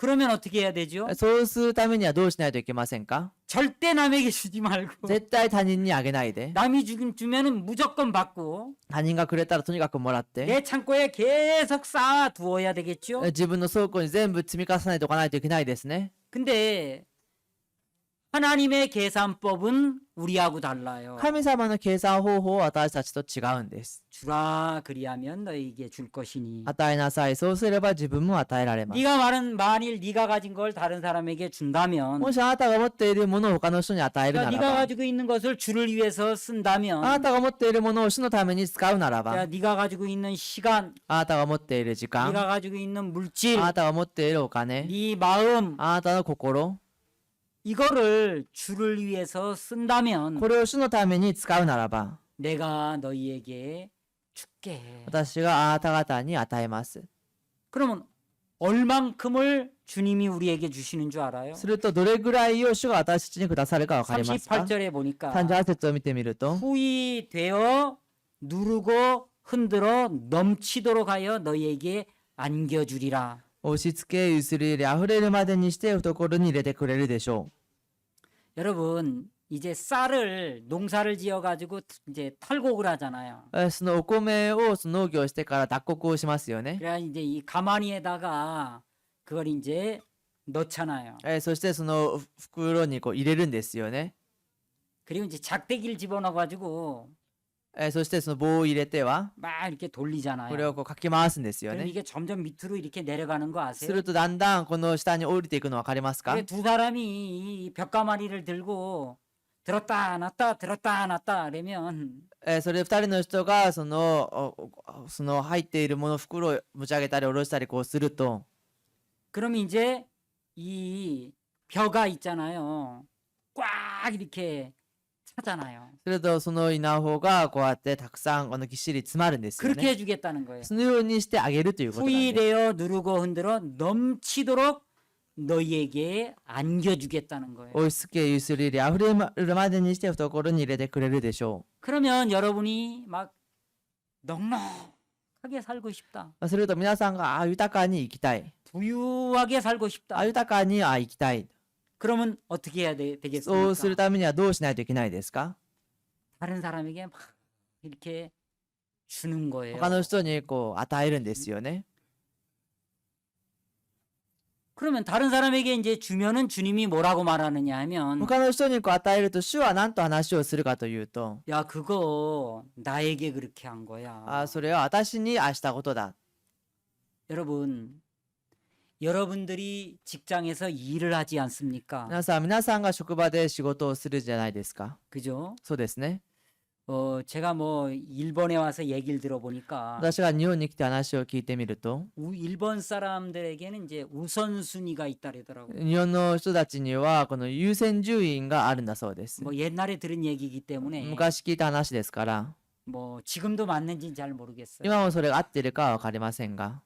그러면 어떻게 해야 되죠? そうするためにはどうしないといけませんか？ 절대 남에게 주지 말고 絶対他人にあげないで。 남이 주면은 무조건 받고 他人がくれたらとにかくもらって。 내 창고에 계속 쌓아 두어야 되겠죠? 自分の倉庫に全部積み重ねておかないといけないですね。 근데 하나님의 계산법은 우리하고 달라요. 神様の計算方法は私たちと違うんです。 주라 그리하면 너희에게 줄 것이니. 与えなさい。そうすれば自分も与えられます。 네가 만일 네가 가진 걸 다른 사람에게 준다면 もしあなたが持っているものを他の人に与えるな 자, ら 네가 ば、 가지고 있는 것을 주를 위해서 あ 쓴다면 なたが持っているものを主のために使うなら 자, ば、 네가 가지고 있는 시간, あなたが持っている時間、 네가 가지고 있는 물질, あなたが持っているお金、 네 마음 あなたの心、 이거를 주를 위해서 쓴다면 これを主のために使うならば、 내가 너희에게 줄게. 私があなた方に与えます。 그러면 얼만큼을 주님이 우리에게 주시는 줄 알아요? するとどれぐらいを主が私たちにくださるかわかりますか？ 38절에 보니까 38節を見てみると、 후이 되어 누르고 흔들어 넘치도록 하여 너희에게 안겨주리라. 押し付け、ゆすり入れ、溢れるまでにして懐に入れてくれるでしょ 여러분 이제 쌀을 농사를 지어 가지고 이제 탈곡을 하잖아요. う。そのお米を農業してから脱穀をしますよね。 그래야 이제 이 가마니에다가 그걸 이제 넣잖아요. そしてその袋に入れるんですよね。 그리고 이제 작대기를 집어넣어 가지고 そしてその棒を入れては 막 이렇게 これ 돌리잖아요. をかき回すんですよ 그럼 ね。 이게 점점 밑으로 이렇게 내려가는 거 す 아세요? るとだんだんこの下に降りていくの分かりますか？ 그래 두 사람이 이 벽가마리를 들고 들었다 놨다 들었다 놨다 그러면 それ2人の人がその入っているもの袋を持ち上げたり下ろしたりこうすると、 그럼 이제 이 벼가 있잖아요. 꽉 이렇게 차잖아요. するとその稲穂がこうやってたくさんぎっしり詰まるんですよ 그렇게 ね。 해주겠다는 거예요. そのようにしてあげるということなんです。 후이되어 누르고 흔들어 넘치도록 너희에게 안겨주겠다는 거예요. 押し付けゆすり入れ溢れるまでにして懐に入れてくれるでしょ 그러면 여러분이 막 넉넉하게 살고 싶다. う。すると皆さんが豊かに生きたい。 부유하게 살고 싶다. 豊かに生きたい。 그러면 어떻게 해야 そうする 되겠습니까? ためにはどうしないといけないですか？ 다른 사람에게 막 이렇게 주는 거예요. 他の人にこう与えるんですよね。 그러면 다른 사람에게 이제 주면은 주님이 뭐라고 말하느냐 하면 他の人にこう与えると主は何と話をするかというと、 야 그거 나에게 그렇게 한 거야. それは私にしたことだ。 여러분 여러분들이 직장에서 일을 하지 않습니까? 皆さんが職場で仕事をするじゃないですか。 그죠? そうですね。 제가 뭐 일본에 와서 얘기를 들어보니까 私が日本に来て話を聞いてみると、 일본 사람들에게는 이제 우선순위가 있다 그러더라고요. 日本の人たちにはこの優先順位があるんだそうです。 뭐 옛날에 들은 얘기이기 때문에 昔聞いた話ですから、 뭐 지금도 맞는지는 잘 모르겠어요. 今もそれが合っているかは分かりませんが、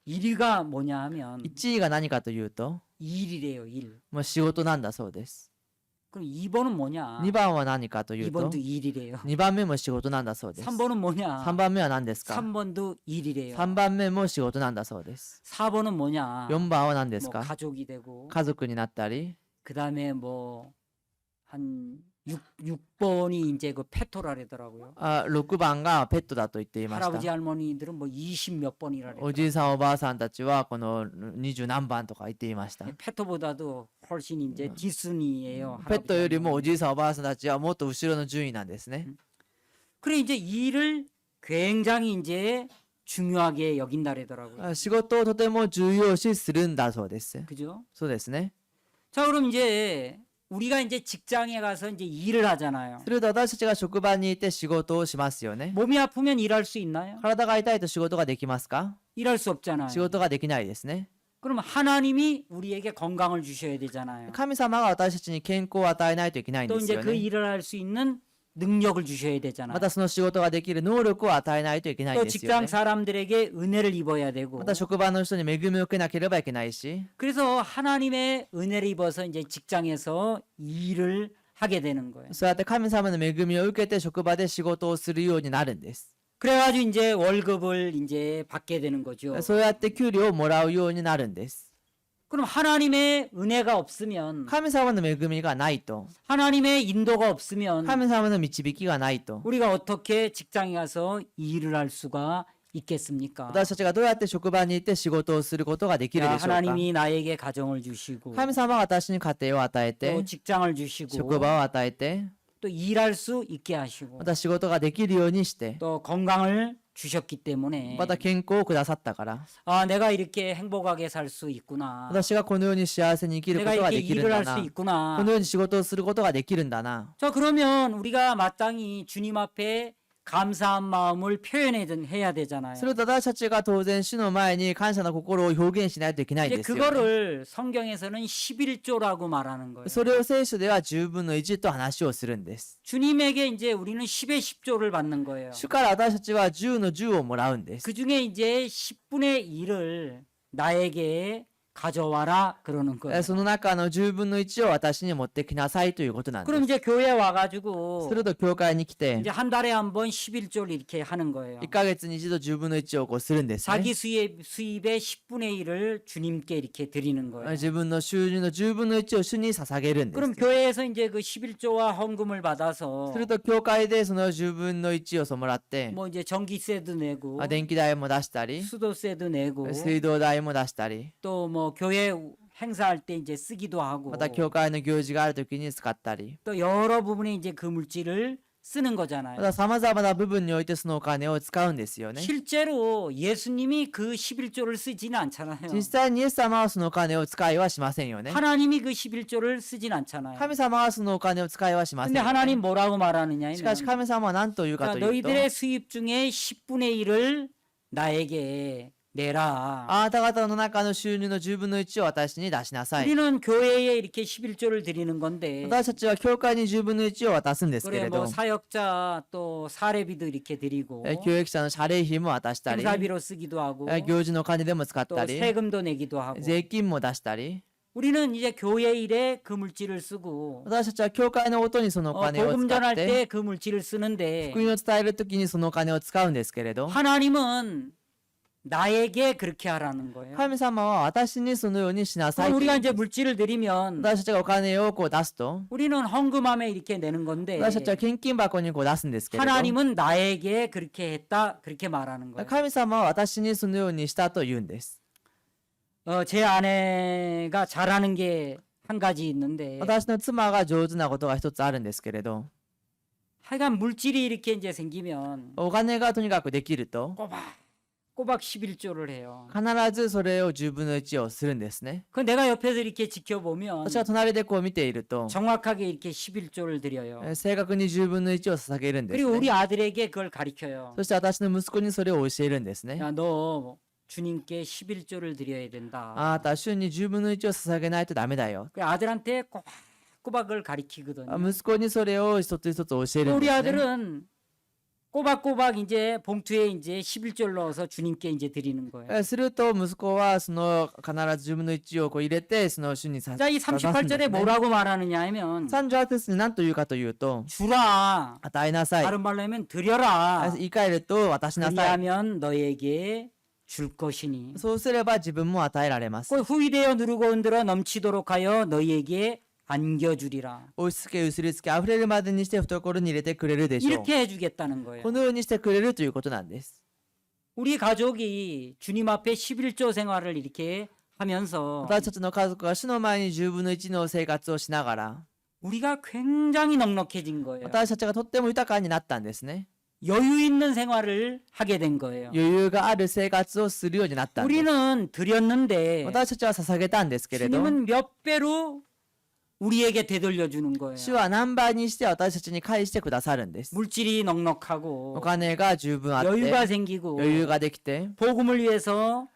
1위가 뭐냐 하면 1位が何かというと、 일이래요, 일. もう仕事なんだそうです。 그럼 2번은 뭐냐? 2番は何かというと、 2번도 일이래요. 2番目も仕事なんだそうです。 3번은 뭐냐? 3番目は何ですか？ 3번도 일이래요. 3番目も仕事なんだそうです。 4번은 뭐냐? 4番は何です 뭐 か？ 가족이 되고 家族になったり、 그다음에 뭐 한 6번이 이제 그 페토라래더라고요. 6番がペットだと言っていまし 할아버지 た。 할머니들은 뭐 20 몇 번이라 おじいさんおばあさんたちはこの20何番とか言っていました。 페토보다도 훨씬 이제 뒷순위예요. ペットよりもお 할아버지 じいさんおばあさんたちはもっと後ろの順位なんですね。 그래 이제 일을 굉장히 이제 중요하게 여긴다래더라고요. 仕事をとても重要視するんだそうです。 그죠? そうですね。 자, 그럼 이제 우리가 이제 직장에 가서 이제 일을 하잖아요. すると私たちが職場にいて仕事をしますよね。 몸이 아프면 일할 수 있나요? 体が痛いと仕事ができますか？ 일할 수 없잖아요. 仕事ができないですね。 그럼 하나님이 우리에게 건강을 주셔야 되잖아요. 神様が私たちに健康を与えないといけないん 또 です 이제 よ 그 ね。 일을 할 수 있는 능력을 주셔야 되잖아요. またその仕事ができる能力を与えないといけないん 또 ですよ 직장 ね。 사람들에게 은혜를 입어야 되고. また職場の人に恵みを受けなければいけないし、 그래서 하나님의 은혜를 입어서 이제 직장에서 일을 하게 되는 거예요. そうやって神様の恵みを受けて職場で仕事をするようになるんです。 그래가지고 이제 월급을 이제 받게 되는 거죠. そうやって給料をもらうようになるんです。 그럼 하나님의 은혜가 없으면, 神様の恵みがないと、 하나님의 인도가 없으면 神様の導きがないと、 우리가 어떻게 직장에 가서 일을 할 수가 있겠습니까? 私たちがどうやって職場に行って仕事をすることができる 자, でしょうか。 하나님이 나에게 가정을 주시고 神様は私に家庭を与え 또 て、 직장을 주시고 職場を与えて、 또 일할 수 있게 하시고 また仕事ができるようにして、 또 건강을 주셨기 때문에 また健康をくださったから、 아, 내가 이렇게 행복하게 살 수 있구나. 私がこのように幸せに生きるこ 내가 とが 이렇게 できるん 일을 だ 할 수 な。こ 있구나. のように仕事をすることができるんだな。 자, 그러면 우리가 마땅히 주님 앞에 감사한 마음을 해야 되잖아요. それと私たちが当然主の前に感謝の心を表現しないといけないん 이제 ですよね。 그거를 성경에서는 11조라고 말하는 거예요. それを聖書では10分の1と話をするんです。 주님에게 이제 우리는 10의 10조를 받는 거예요. 主から私たちは10の10をもらうんです。 그 중에 이제 10분의 1을 나에게 가져와라 그러는 거예요. その中の10分の1を私に持ってきなさいということなんで 그럼 す。 이제 교회 와가지고 すると教会に来て 이제 한 달에 한 번 11조를 이렇게 하는 거예요. 1ヶ月に一度10分の1をこうするんですね。 자기 수입의 10분의 1을 주님께 이렇게 드리는 거예요. 自分の収入の10分の1を主に捧げるんです。 그럼 교회에서 이제 그 11조와 헌금을 받아서 すると教会でその10分の1をもらって、 뭐 이제 전기세도 내고 電気代も出したり、 수도세도 내고 水道代も出したり、 또 뭐 교회 행사할 때 이제 쓰기도 하고 また教会の行事がある時に使ったり、 또 여러 부분에 이제 그 물질을 쓰는 ま 거잖아요. た様々な部分においてそのお金を使うんですよね。 실제로 예수님이 그 11조를 쓰지는 않잖아요. 実際にイエス様はそのお金を使いはしませんよね。 하나님이 그 11조를 쓰진 않잖아요. 神様はそのお金を使いはしません 근데 よね。 하나님 뭐라고 말하느냐 しかし 하면 神様は何というか 자, というと、 너희들의 수입 중에 10분의 1을 나에게 내라. あなた方の中の収入の10分の1を私に出しなさい。 우리는 교회에 이렇게 11조를 드리는 건데 私たちは教会に10分の1を渡すんですけ 그래 れ 뭐 ど、 사역자 또 사례비도 이렇게 드리고 教育者の謝礼費も渡したり、 행사비로 쓰기도 하고 行事の金でも使っ 또 たり、 세금도 내기도 하고 税金も出したり、 우리는 이제 교회 일에 그 물질을 쓰고 私たちは教会の音にそのお金を 복음 使っ 전할 て、 때 그 물질을 쓰는데 福音を伝える時にそのお金を使うんですけれど、 하나님은 나에게 그렇게 하라는 거예요. 神様は私にそのようにしなさい 그럼 という 우리가 이제 물질을 드리면 私たちがお金をこう出すと、 우리는 헌금함에 이렇게 내는 건데 私たちは献金箱にこう出すんですけれど、 하나님은 나에게 그렇게 했다 그렇게 말하는 거예요. 神様は私にそのようにしたと言うんです。 제 아내가 잘하는 게 한 가지 있는데 私の妻が上手なことが一つあるんですけれど、 하여간 물질이 이렇게 이제 생기면 お金がとにかくできると、 꼬박 11조를 해요. 必ずそれを10分の1をするんですね。 그 내가 옆에서 이렇게 지켜보면 私は隣でこう見ていると、 정확하게 이렇게 11조를 드려요. 正確に10分の1を捧げるんです 그리고 ね。 우리 아들에게 그걸 가르쳐요. そして私の息子にそれを教えるんですね。 야, 너 주님께 11조를 드려야 된다. あなたは主に10分の1を捧げないとダメだよ。 그 아들한테 꼬박꼬박 그걸 가르치거든요. 息子にそれを一つ一つ教えるん 우리 ですね。 아들은 꼬박꼬박 이제 봉투에 이제 11조를 넣어서 주님께 이제 드리는 거예요. すると息子はその必ず10分の1をこう入れてその主にさ 자, 이 出すんですね。 38절에 뭐라고 말하느냐 하면 38節に何というかというと、 주라. 与えなさい。 다른 말로 하면 드려라. 言い換えると渡しなさい。 그리하면 너에게 줄 것이니. そうすれば自分も与えられます。 그 후이되어 누르고 흔들어 넘치도록 하여 너희에게 안겨주리라. 押し付け、薄りつけ、溢れるまでにして懐に入れてくれるでしょう。 이렇게 해주겠다는 거예요. このようにしてくれるということなんです。 우리 가족이 주님 앞에 11조 생활을 이렇게 하면서 私たちの家族が主の前に10分の1の生活をしながら、 우리가 굉장히 넉넉해진 거예요. 私たちがとっても豊かになったんですね。 여유 있는 생활을 하게 된 거예요. 余裕がある生活をするようになったんです。 우리는 드렸는데 私たちは捧げたんですけれど、 주님은 몇 배로 우리에게 되돌려 주는 거예요. 主は何倍にして私たちに返してくださるんです。 물질이 넉넉하고 お金が十分あって、 여유가 생기고 余裕ができて、 복음을 위해서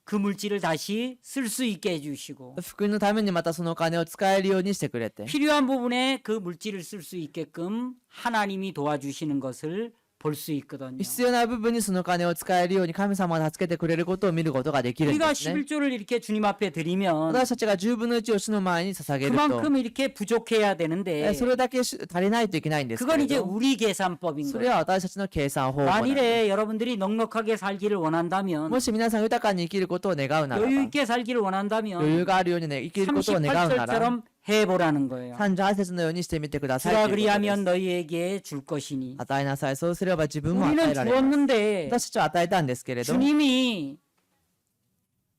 그 물질을 다시 쓸 수 있게 해주시고 福音のためにまたそのお金を使えるようにしてくれて、 필요한 부분에 그 물질을 쓸 수 있게끔 하나님이 도와주시는 것을 볼 수 있거든요. 必要な部分にそのお金を使えるように神様が助けてくれることを見ることができるん 우리가 ですね。 11조를 이렇게 주님 앞에 드리면 私たちが10分の1を主の前に捧げると、 그만큼 이렇게 부족해야 되는데 それだけ足りないといけないんですけ 그건 れ 이제 ど、 우리 계산법인 それ 거예요. は私たちの計算方法なんです。 만일에 여러분들이 넉넉하게 살기를 원한다면 もし皆さん豊かに生きることを願うならば、 여유 있게 살기를 余 원한다면 裕があるようにね、生きることを願うなら、 38절처럼 해보라는 거예요. 38節のようにしてみてください 주라 ということで 그리하면 す。 너희에게 줄 것이니 与えなさい。そうすれば自分も与え 우리는 られます。 주었는데 私たちは与えたんですけれど、 주님이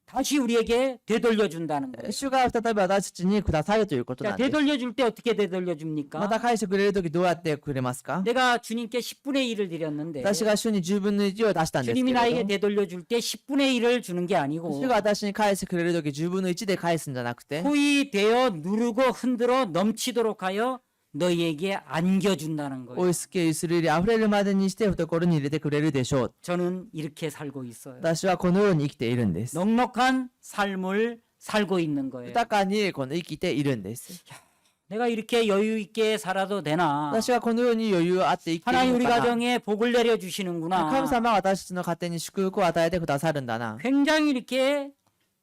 다시 우리에게 되돌려 준다는 거예요. 主が再び私たちにくださるということ 자, なんです。 되돌려 줄 때 어떻게 되돌려 ま 줍니까? た返してくれるときどうやってくれますか？ 내가 주님께 10분의 1을 드렸는데 私が主に10分の1を出したんですけ 주님이 れ 나에게 ど、 되돌려 줄 때 10분의 1을 주는 게 아니고 主が私に返してくれるとき10分の1で返すんじゃなくて、 후이되어 누르고 흔들어 넘치도록 하여 너희에게 안겨준다는 거예요. 追いすけゆすり溢れるまでにして懐に入れてくれるでしょう。 저는 이렇게 살고 있어요. 私はこのように生きているんです。 넉넉한 삶을 살고 있는 거예요. 豊かにこの生きているんです。 내가 이렇게 여유 있게 살아도 되나? 私はこのように余裕あって生きてい 하나님 る 우리 のかな。 가정에 복을 내려 주시는구나. 神様は私たちの家庭に祝福を与えてくださるんだな。 굉장히 이렇게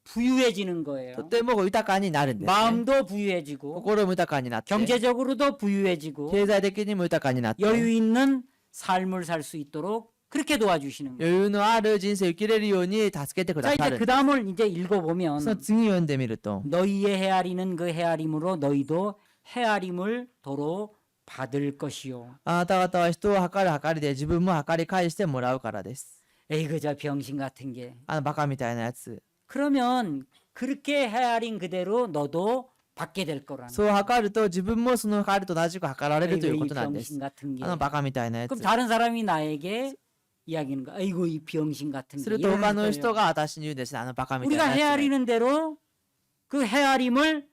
부유해지는 거예요. とても豊かになるんです、ね。 마음도 부유해지고 心も豊かになって、 경제적으로도 부유해지고 経済的にも豊かになって、 여유 있는 삶을 살 수 있도록 그렇게 도와주시는 거예요. 余裕のある人生を生きれるように助けてく 자 だ 이제 さる。 그 다음을 이제 その 읽어보면 次読んでみると、 너희의 헤아리는 그 헤아림으로 너희도 헤아림을 도로 받을 것이요. あなた方は人を測る測りで自分も測り返してもらうからです。 에이 그저 병신 같은 게. バカみたいなやつ。 그러면 그렇게 헤아린 그대로 너도 받게 될 거라는. そう測ると自分もその測ると同じく測られるという 에이구 こ 이 となんです。 병신 같은 게. バカみたいなやつ 그럼 。 다른 사람이 나에게 이야기하는 거. 아이고 이 병신 같은 す 게. ると他 이러는 の 거예요. 人が私に言うんですね。バカみたい 우리가 なやつね。 헤아리는 대로 그 헤아림을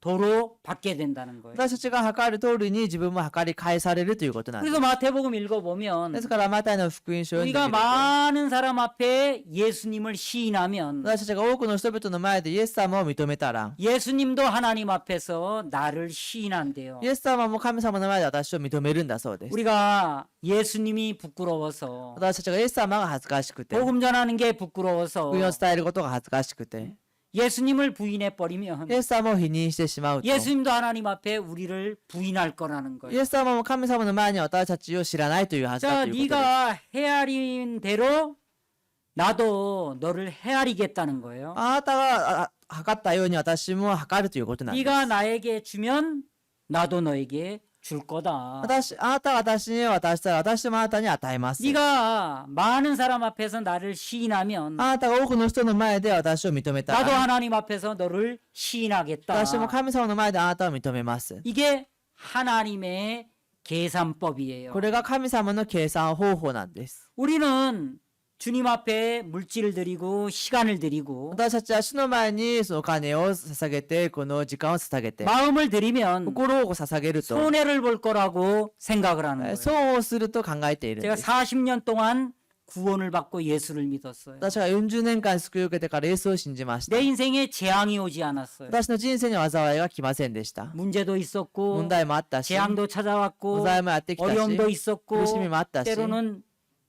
도로 받게 된다는 거예요. 私たちが測る通りに自分も測り返されるということなんです。 그래서 마태복음 읽어보면 ですからマタイの福音書を読んでみ 우리가 ると、 많은 사람 앞에 예수님을 시인하면 私たちが多くの人々の前でイエス様を認めたら、 예수님도 하나님 앞에서 나를 시인한대요. イエス様も神様の前で私を認めるんだそうです。 우리가 예수님이 부끄러워서 私たちがイエス様が恥ずかしくて、 복음 전하는 게 부끄러워서 福音を伝えることが恥ずかしくて、 예수님을 부인해 버리면 イエス様を否認してしまうと、イ 예수님도 하나님 앞에 우리를 부인할 거라는 エ 거예요. ス様も神様の前に私たちを知らないというはずだ 자, ということです。 네가 헤아린 대로 나도 너를 헤아리겠다는 거예요. あなたが測ったように私も測るということなんです。 네가 나에게 주면 나도 너에게 줄 거다. あなたが私に渡したら私もあなたに与えます。 네가 많은 사람 앞에서 나를 시인하면 あなたが多くの人の前で私を認めた 나도 ら、 하나님 앞에서 너를 시인하겠다. 私も神様の前であなたを認めます。 이게 하나님의 계산법이에요. これが神様の計算方法なんです。 우리는 주님 앞에 물질을 드리고 시간을 드리고 私たちは主の前にそのお金を捧げて、この時間を捧げて、 마음을 드리면 心を捧げると、 손해를 볼 거라고 생각을 하는 거예요. 損をすると考えているん 제가 です。 40년 동안 구원을 받고 예수를 믿었어요. 私が40年間救いを受けてからイエスを信じました。 내 인생에 재앙이 오지 않았어요. 私の人生には災いが来ませんでした。 문제도 있었고 問題もあったし、 재앙도 찾아왔고 災いもやってきたし、 어려움도 있었고 苦しみもあったし、 때로는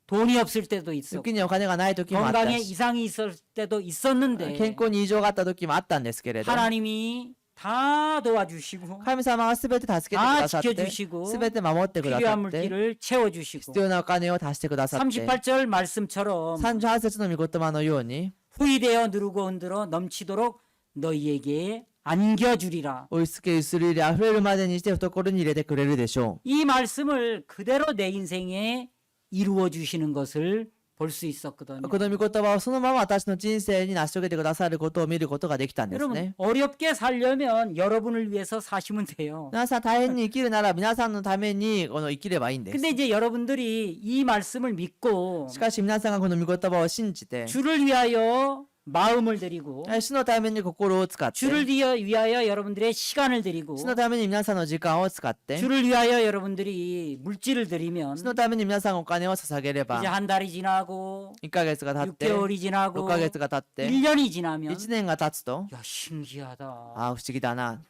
돈이 없을 때도 있었고 時にお金がない時もあった 건강에 し、 이상이 있을 때도 있었는데 健康に異常があった時もあったんですけれど、 하나님이 다 도와주시고 神様が全て助けてくださっ 다 て、 지켜주시고 全て守ってくだ 필요한 さって、 물질을 채워주시고 必要なお金を足してくださって、 38절 말씀처럼 38節の御言葉のように、 후이되어 누르고 흔들어 넘치도록 너희에게 안겨주리라. 追いつけゆすり入れ溢れるまでにして懐に入れてくれるでしょ 이 말씀을 그대로 내 인생에 이루어 주시는 것을 볼 수 있었거든요. う。この御言葉をそのまま私の人生に成し遂げてくださることを見ることができたんです 여러분 ね。 어렵게 살려면 여러분을 위해서 사시면 돼요. 皆さん大変に生きるなら皆さんのためにこの生きればいいんです。 근데 이제 여러분들이 이 말씀을 믿고 しかし皆さんがこの御言葉を信じて、 주를 위하여 마음을 드리고 主のために心を使って、 주를 위하여 여러분들의 시간을 드리고 主のために皆さんの時間を使って、 주를 위하여 여러분들이 물질을 드리면 主のために皆さんがお金を捧げれば 이제 、 한 달이 지나고 1ヶ月が経って、 6개월이 6 지나고 ヶ月が経って、 1년이 지나면 1年が経つと、 야 신기하다. ああ、不思議だな。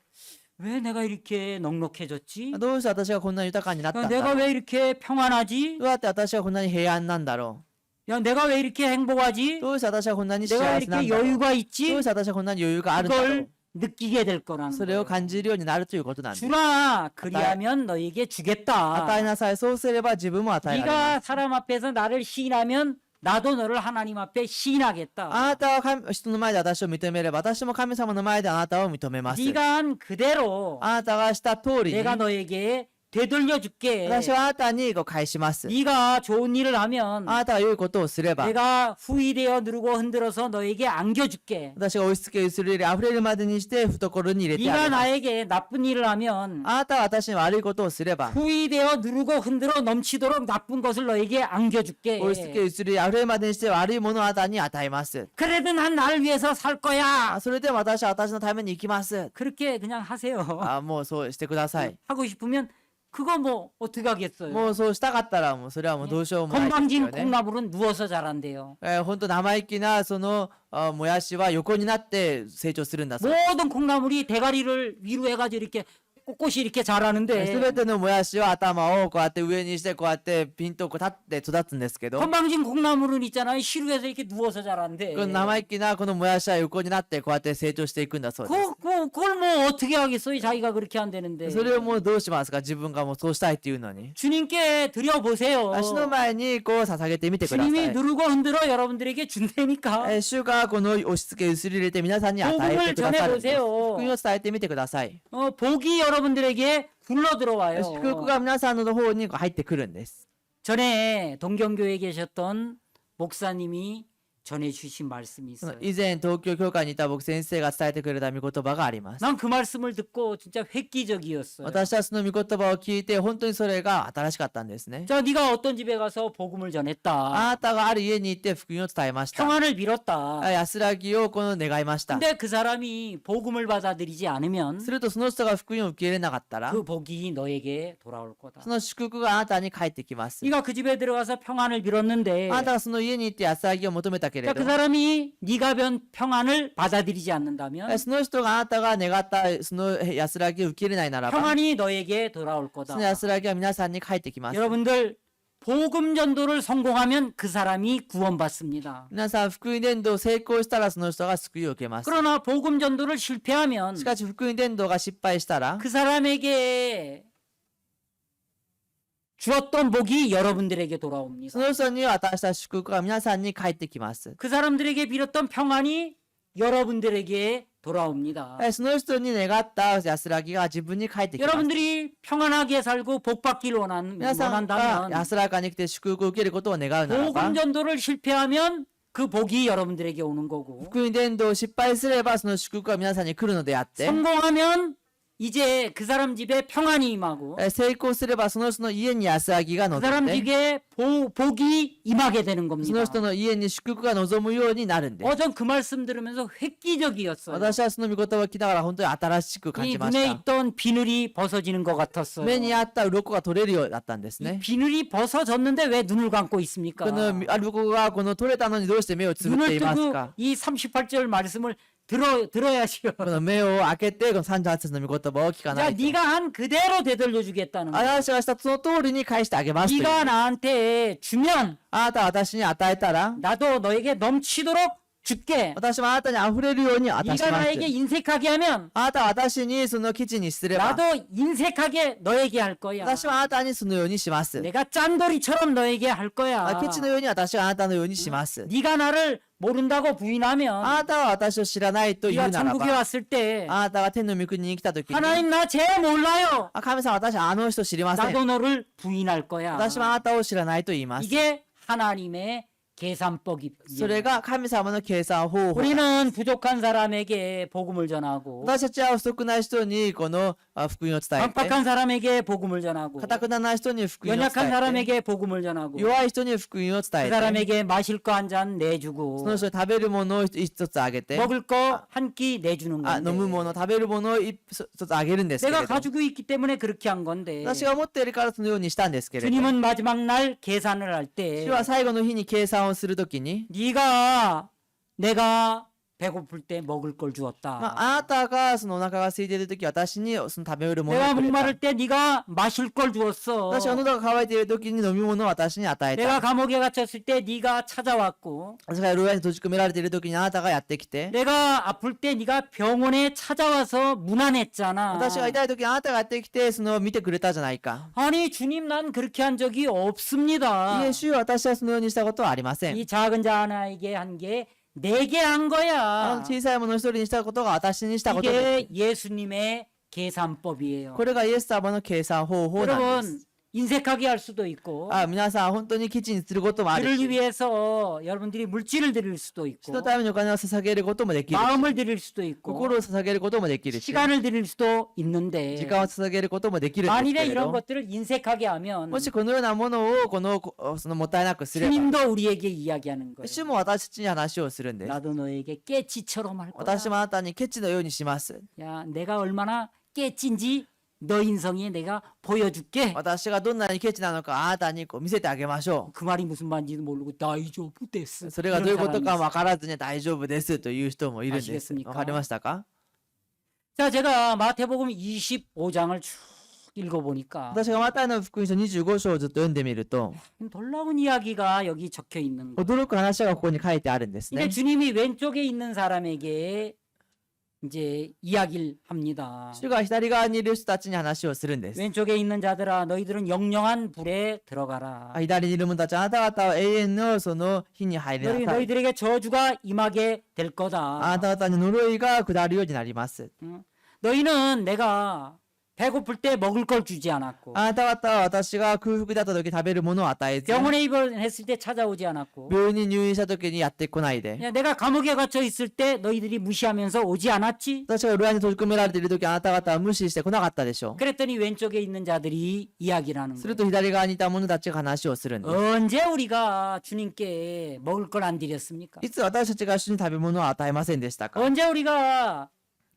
왜 내가 이렇게 넉넉해졌지? どうして私がこんなに豊かになったんだ 내가 ろう。 왜 이렇게 평안하지? どうやって私はこんなに平安なんだろ 야 내가 왜 이렇게 う。 행복하지? どうして私はこんなに幸 내가 せなん 이렇게 だろう。 여유가 どう 있지? して私はこんなに余裕があるんだろ 그걸 う。 느끼게 될 거라는 それを 거예요. 感じるようになるということなんです。 주라 그리하면 너에게 주겠다. 与えなさい。そうすれば自分も与えられま 네가 す。 사람 앞에서 나를 시인하면 나도 너를 하나님 앞에 시인하겠다. あなたは人の前で私を認めれば、私も神様の前であなたを認めます。 네가 한 그대로 あなたがした通りに、 내가 너에게 되돌려줄게. 私はあなたに返します。 네가 좋은 일을 하면 あなたが良いことをすれば、 내가 후이되어 누르고 흔들어서 너에게 안겨줄게. 私が押し付けゆすり入れ溢れるまでにして懐に入れてあ 네가 げます。 나에게 나쁜 일을 하면 あなたは私に悪いことをすれば、 후이되어 누르고 흔들어 넘치도록 나쁜 것을 너에게 안겨줄게. 押し付けゆすり溢れるまでにして悪いものをあなたに与えます。 그래도 난 나를 위해서 살 거야. あ、それでも私は私のために生きます。 그렇게 그냥 하세요. あ、もうそうしてください。 하고 싶으면 그거 뭐 어떻게 하겠어요? もうそうしたかったらもうそれはもうどうしようもないです 건방진 よね。 콩나물은 누워서 자란대요. 本当生意気なそのもやしは横になって成長するんだそう。 모든 콩나물이 대가리를 위로 해가지고 이렇게 꼿꼿이 이렇게 す 자라는데 べてのもやしは頭をこうやって上にしてこうやってピンとこう立って育つんですけど、 건방진 콩나물은 있잖아요. 시루에서 이렇게 누워서 자란대. この生意気なこのもやしは横になってこうやって成長していくんだそうです。 그걸 뭐 어떻게 하겠어요? 자기가 그렇게 한다는데. それをもうどうしますか？自分がもうそうしたいっていうのに。 주님께 드려보세요. 足の前にこう捧げてみてくださ 주님이 い。 누르고 흔들어 여러분들에게 준다니까. 主がこの押し付けゆすり入れて皆さんに与えてくださるんです。 복음을 전해보세요. 福音を伝えてみてください。 복이 여러분들에게 굴러 들어와요. 祝福が皆さんの方に入ってくるんです。 전에 동경교회에 계셨던 목사님이 전해주신 말씀이 있어요. 以前東京教会にいた僕先生が伝えてくれた御言葉があります。 난 그 말씀을 듣고 진짜 획기적이었어요. 私はその御言葉を聞いて本当にそれが新しかったんですね。 자, 네가 어떤 집에 가서 복음을 あ 전했다. なたがある家に行って福音を伝えました。 평안을 빌었다. 安らぎをこの願いました。 근데 그 사람이 복음을 받아들이지 않으면 するとその人が福音を受け入れなかったら、 그 복이 너에게 돌아올 거다. その祝福があなたに返ってきます。 네가 그 집에 들어가서 평안을 빌었는데 あなたがその家に行って安らぎを求めたけれ 자, ど 그 、 사람이 네가 변 평안을 받아들이지 않는다면 その人があなたが願ったその安らぎを受け入れないならば、 평안이 너에게 돌아올 거다. その安らぎは皆さんに返ってきます。 여러분들 복음 전도를 성공하면 그 사람이 구원받습니다. 皆さん、福音伝道成功したらその人が救いを受けます。 그러나 복음 전도를 실패하면 しかし、福音伝道が失敗したら、 그 사람에게 주었던 복이 여러분들에게 そ 돌아옵니다. の人に渡した祝福が皆さんに返ってきます。 그 사람들에게 빌었던 평안이 여러분들에게 돌아옵니다. その人に願った安らぎが自分に返ってきます。 여러분들이 평안하게 살고 복 받기를 皆さんが 원한다면 安らかに来て祝福を受けることを願うならば 복음 、 전도를 실패하면 그 복이 여러분들에게 오는 거고 福音伝道を失敗すればその祝福は皆さんに来るのであって、 성공하면 이제 그 사람 집에 평안이 임하고 成功すればその人の家に安らぎが 그 望 사람 んで 집에 복이 임하게 되는 その 겁니다. 人の家に祝福が望むようになるんです 전 그 말씀 들으면서 획기적이었어요. 私はその御言葉を聞きながら本当に新しく感 이 じまし 눈에 た 있던 비늘이 벗어지는 것 같았어요. 目にあった鱗が取れるようだったんですね 비늘이 벗어졌는데 왜 눈을 감고 있습니까? この鱗がこの取れたのにどうして目をつぶって 눈을 います 뜨고 か 이 38절 말씀을 들어야지요. この目を開けてこの38節の御言葉を聞かな 자, いと 네가 한 그대로 되돌려 주겠다는 거야. 私がしたその通りに返してあげますという 네가 나한테 주면 あなたは私に与えたら 나도 너에게 넘치도록 줄게. 私もあなたに溢れるように渡し 네가 ます 나에게 인색하게 하면 あなたは私にその基地にすれば 나도 인색하게 너에게 할 거야. 私はあなたにそのようにします 내가 짠돌이처럼 너에게 할 거야. ケチのように私はあなたのようにします 네가 나를 모른다고 あ 부인하면 なたは私を知らないと言 네가 うなら 천국에 ば 왔을 때 あなたが天の御国に来た時に 하나님 나 쟤 몰라요. 神様私はあの人知りません 나도 너를 부인할 거야. 私はあなたを知らないと言います 이게 하나님의 계산법이에요. それが神様の計算方法 우리는 부족한 사람에게 복음을 전하고 私たちは不足な人にこの福音を伝えて 강팍한 사람에게 복음을 전하고 堅くなない人に福音を伝 연약한 えて 사람에게 복음을 전하고 弱い人に福音を伝 그 えて 사람에게 마실 거 한 잔 そ 내주고 の人に食べるものを一つあげて 먹을 거 한 끼 내주는 飲む 건데 もの食べるものを一つあげるんですけれ 내가 ど 가지고 있기 때문에 그렇게 한 건데 私が持っているからそのようにしたんですけれど 주님은 마지막 날 계산을 할 때 主は最後の日に計算をするときに 네가 내가 배고플 때 먹을 걸 ま 주었다. あなたがそのお腹が空いているとき私にその食べるもの 내가 をくれた 목마를 때 네가 마실 걸 주었어. 私が喉が渇いているときに飲み物を私に与え 내가 た 감옥에 갇혔을 때 네가 찾아왔고 私が牢屋に閉じ込められているときにあなたがやってきて 내가 아플 때 네가 병원에 찾아와서 문안했잖아. 私が痛いときにあなたがやってきてその見てくれたじゃないか 아니 주님 난 그렇게 한 적이 い 없습니다. え主よ私はそのようにしたことはありません 이 작은 자 하나에게 한 게 내게 한 あの 거야. 小さいもの一人にしたことが私にしたことです 이게 예수님의 계산법이에요. これがイエス様の計算方法なんで 여러분 す 인색하게 할 수도 있고 皆さん本当に基地にすることもある 그를 し 위해서 여러분들이 물질을 드릴 수도 人 있고 のためにお金を捧げることもできるし 마음을 드릴 수도 있고 心を捧げることもできるし 시간을 드릴 수도 時 있는데 間を捧げることもできるんです 만일에 けれ 이런 ど 것들을 인색하게 하면 もしこのようなものをそのもったいなくすれば 주님도 우리에게 이야기하는 거예요. 主も私たちに話をするんです 나도 너에게 깨치처럼 할 거야. 私もあなたにケチのようにします 야, 내가 얼마나 깨친지 너 인성에 내가 보여줄게. 私がどんなにケチなのかあなたに見せてあげましょ 그 말이 무슨 말인지도 모르고 다이조부 う 데스. それがどういうことか分からずに大丈夫ですという人もいるんです 아시겠습니까? わかりましたか 자, 제가 마태복음 25장을 쭉 읽어보니까 私がマタイの福音書25章をずっと読んでみると 놀라운 이야기가 여기 적혀 있는 거예요. 驚く話がここに書いてあるんですね 근데 주님이 왼쪽에 있는 사람에게 이제 이야기를 합니다. 主が左側にいる人たちに話をするんです 왼쪽에 있는 자들아 너희들은 영영한 불에 들어가라. 左にいる者たちあなた方は永遠のその火に入りなさい 너희들에게 저주가 임하게 될 あ 거다. なた方に呪いが下るようになります 너희는 내가 배고플 때 먹을 걸 주지 않았고 あなた方は私が空腹だった時食べるものを与えず 병원에 입원했을 때 찾아오지 않았고 病院に入院した時にやってこないで 야, 내가 감옥에 갇혀 있을 때 너희들이 무시하면서 오지 않았지? 私が牢屋に閉じ込められている時あなた方は無視してこなかったでしょ 그랬더니 왼쪽에 있는 자들이 이야기를 하는 する 거예요. と左側にいた者たちが話をするんです 언제 우리가 주님께 먹을 걸 안 드렸습니까? いつ私たちが主に食べ物を与えませんでしたか 언제 우리가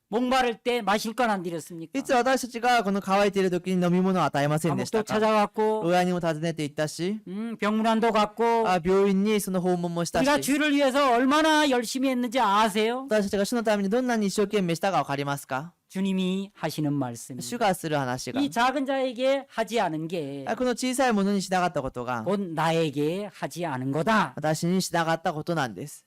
목마를 때 마실 건 안 드렸습니까? いつ私たちがこの乾いている時に飲み物を与えませんでし 감옥도 たか 찾아왔고 牢屋にも訪ねて行ったし 병문안도 갔고 病院にその訪問もしたし 우리가 주를 위해서 얼마나 열심히 했는지 아세요? 私たちが主のためにどんなに一生懸命したか分かりますか 주님이 하시는 말씀. 主がする話が 이 작은 자에게 하지 않은 게 この小さいものにしなかったことが 곧 나에게 하지 않은 거다. 私にしなかったことなんです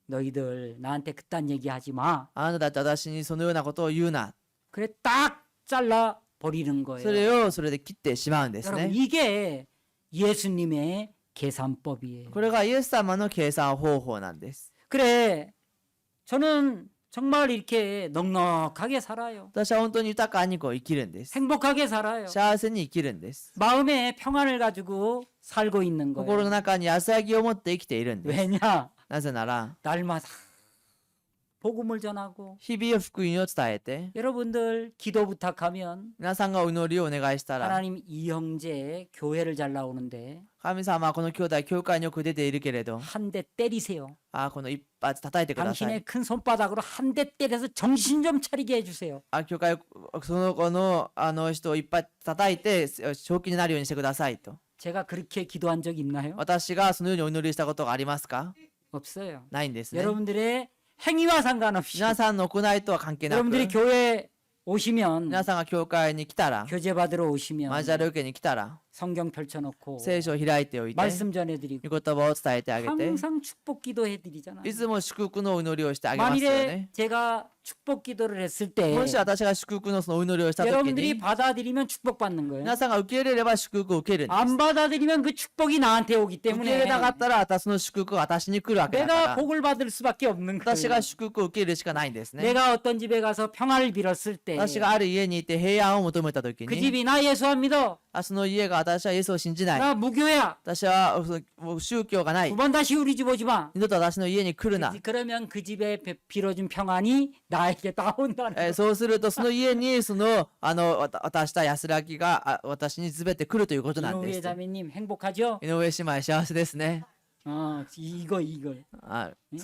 너희들 나한테 그딴 얘기 하지 마. あなたたち私にそのようなことを言うな 그래 딱 잘라 버리는 そ 거예요. れをそれで切ってしまうんです 여러분 ね 이게 예수님의 계산법이에요. これがイエス様の計算方法なんです 그래 저는 정말 이렇게 넉넉하게 살아요. 私は本当に豊かにこう生きるんです 행복하게 살아요. 幸せに生きるんです 마음에 평안을 가지고 살고 있는 心の 거예요. 中に安らぎを持って生きているんです 왜냐? なぜなら 날마다 복음을 전하고 日々福音を伝えて 여러분들 기도 부탁하면 皆さんがお祈りをお願いしたら 하나님 이 형제 교회를 잘 나오는데 神様はこの兄弟教会によく出ているけれど 한 대 때리세요. この一発叩いてください 당신의 큰 손바닥으로 한 대 때려서 정신 좀 차리게 해주세요. 教会その子の人をいっぱい叩いて正気になるようにしてくださいと 제가 그렇게 기도한 적 있나요? 私がそのようにお祈りしたことがありますか 없어요. ないんですね 여러분들의 행위와 상관없이 皆さんの行いとは関係なく 여러분들이 교회 오시면 皆さんが教会に来たら 교제 받으러 오시면 交わりを受けに来たら 성경 펼쳐놓고 聖書を開いておいて 말씀 전해드리고 御言葉を伝えてあげて 항상 축복 기도 해드리잖아요. いつも祝福のお祈りをしてあげますよ 만일에 ね 제가 축복 기도를 했을 때 もし私が祝福のそのお祈りをした時 여러분들이 に 받아들이면 축복받는 거예요. 皆さんが受け入れれば祝福を受けるんです 안 받아들이면 그 축복이 나한테 오기 受け入れ 때문에 なかったらその祝福が私に来るわけだか 내가 ら 복을 받을 수밖에 없는 私 거예요. が祝福を受け入れるしかないんですね 내가 어떤 집에 가서 평화를 빌었을 때 私がある家にいて平安を求めた時 그 に 집이 나 예수 안 믿어. その家が私はイエスを信じない 나 무교야. 私はもう宗教がない 두 번 다시 우리 집 오지 마. 二度と私の家に来るな 그러면 그 집에 빌어준 평안이 나에게 나온다는 거예요. そうするとその家にその渡した安らぎが私に全て来るということなんで 이노우에 す 자매님 행복하죠? 井上姉妹幸せですね 이거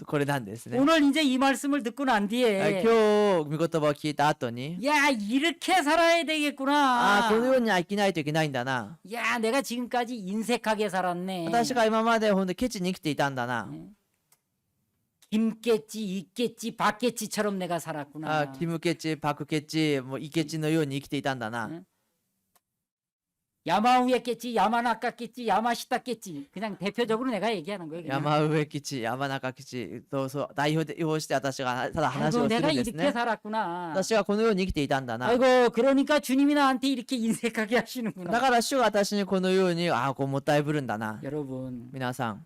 これなんですね 오늘 이제 이 말씀을 듣고 난 今 뒤에 日御言葉を聞いた後に 야 이렇게 살아야 この 되겠구나. ようには生きないといけないんだな 야 내가 지금까지 인색하게 살았네. 私が今まで本当にケチに生きていたんだな 김깨찌, 이깨찌, 박깨찌처럼 내가 살았구나. キムケチパクケチもうイケチのように生きていたんだな 야마우에 깨찌, 야마나카 깨찌, 야마시타 깨찌. 그냥 대표적으로 내가 얘기하는 거예요. 그냥. 山上基地山中基地そう代表して私がただ話 아이고 をする 내가 んです 이렇게 ね 살았구나. 私はこのように生きていたんだな 아이고 그러니까 주님이 나한테 이렇게 인색하게 だ 하시는구나. から主が私にこのようにこうもったいぶるんだな 여러분 皆さん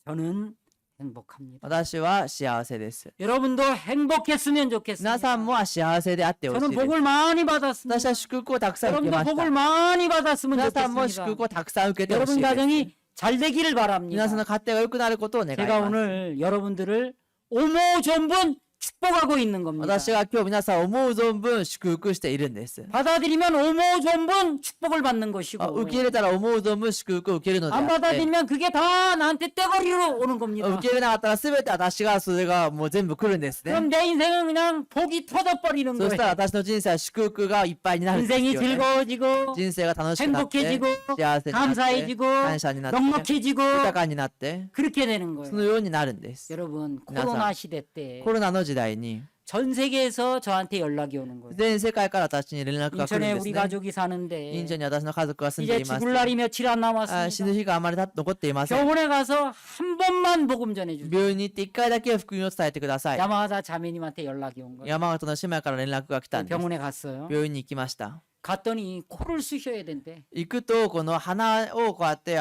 저는 행복합니다. 私は幸せです 여러분도 행복했으면 皆 좋겠습니다. さんも幸せであってほし 저는 いです 복을 많이 받았습니다. 私は祝福をたくさん受け 여러분도 まし 복을 た 많이 받았으면 皆さんも祝 좋겠습니다. 福をたくさん受けてほし 여러분 いです 가정이 잘 되기를 皆さん 바랍니다. の家庭が良くなることを願い 제가 ます 오늘 여러분들을 오모존분 축복하고 있는 겁니다. 私が今日皆さん思う存分祝福しているんです 받아들이면 오모존분 축복을 받는 것이고 受け入れたら思う存分祝福を受けるのであ 안 って 받아들이면 그게 다 나한테 떼거리로 오는 겁니다. 受け入れなかったら全て私がそれがもう全部来るんですね 그럼 내 인생은 그냥 복이 터져버리는 そしたら 거예요. 私の人生は祝福がいっぱいになるんです 인생이 よ、ね、 즐거워지고 人生が楽しくなって 행복해지고 幸せになって 감사해지고 感謝になって 넉넉해지고 豊かになって 그렇게 되는 そ 거예요. のようになるんです 여러분皆さん 코로나 시대 때 コロナの時代に 전 세계에서 저한테 연락이 오는 거예요. 全世界から私に連絡が来る 인천에 んです 우리 ね 가족이 사는데 インチョンに私の家族が住んで 이제 います 죽을 날이 며칠 안 死ぬ 남았습니다. 日があまり残っていません 병원에 가서 한 번만 복음 전해주세요. 病院に行って1回だけ福音を伝えてください 야마하다 자매님한테 연락이 온 거예요. 山形の姉妹から連絡が来たんです 병원에 갔어요. 病院に行きました 갔더니 코를 쑤셔야 된대. 行くとこの鼻をこうやって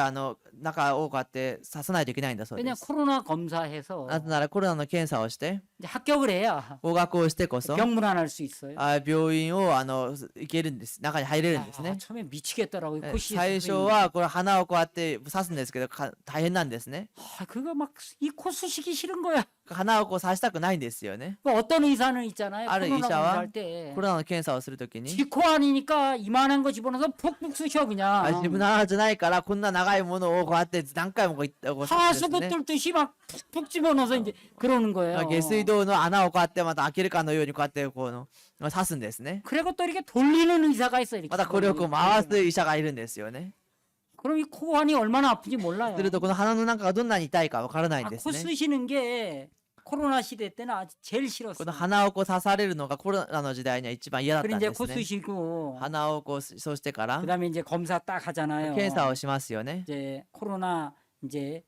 中をこうやって刺さないといけないんだそうで 왜냐 す 코로나 검사해서 なぜならコロナの検査をして 이제 합격을 해야 合格をしてこそ 병문안할 수 있어요. 病院を行けるんです中に入れるんですね 처음에 미치겠더라고요. 最 코시 初はこれ鼻をこうやって刺すんですけど大変なんですね 그거 막 이 코 쑤시기 싫은 거야. 鼻をこう刺したくないんですよね 그 어떤 의사는 있잖아요. 아래 코로나 의사와 검사할 때 コロナの検査をするときに 지 코 아니니까 이만한 거 집어넣어서 푹푹 쑤셔 그냥. 自分の鼻じゃないからこんな長いものをこうやって何回もこう刺すん 하수구 ですね 뚫듯이 막 푹푹 집어넣어서 이제 그러는 거예요. 下水道の穴をこうやってまた開けるかのようにこうやって刺すんですね 그리고 또 이렇게 돌리는 의사가 있어 이렇게. またこれをこう回す医者がいるんですよね 그럼 이 코관이 얼마나 아픈지 몰라요. するとこの鼻の中がどんなに痛いかわからないんです 코 ね 쑤시는 게 코로나 시대 때는 아주 제일 こ 싫었어요. の鼻をこう刺されるのがコロナの時代には一番嫌だった 그리고 ん 이제 です 코 ね 쑤시고 鼻をこうそうしてから 그다음에 이제 검사 딱 하잖아요. 検査をしますよね 이제 코로나 이제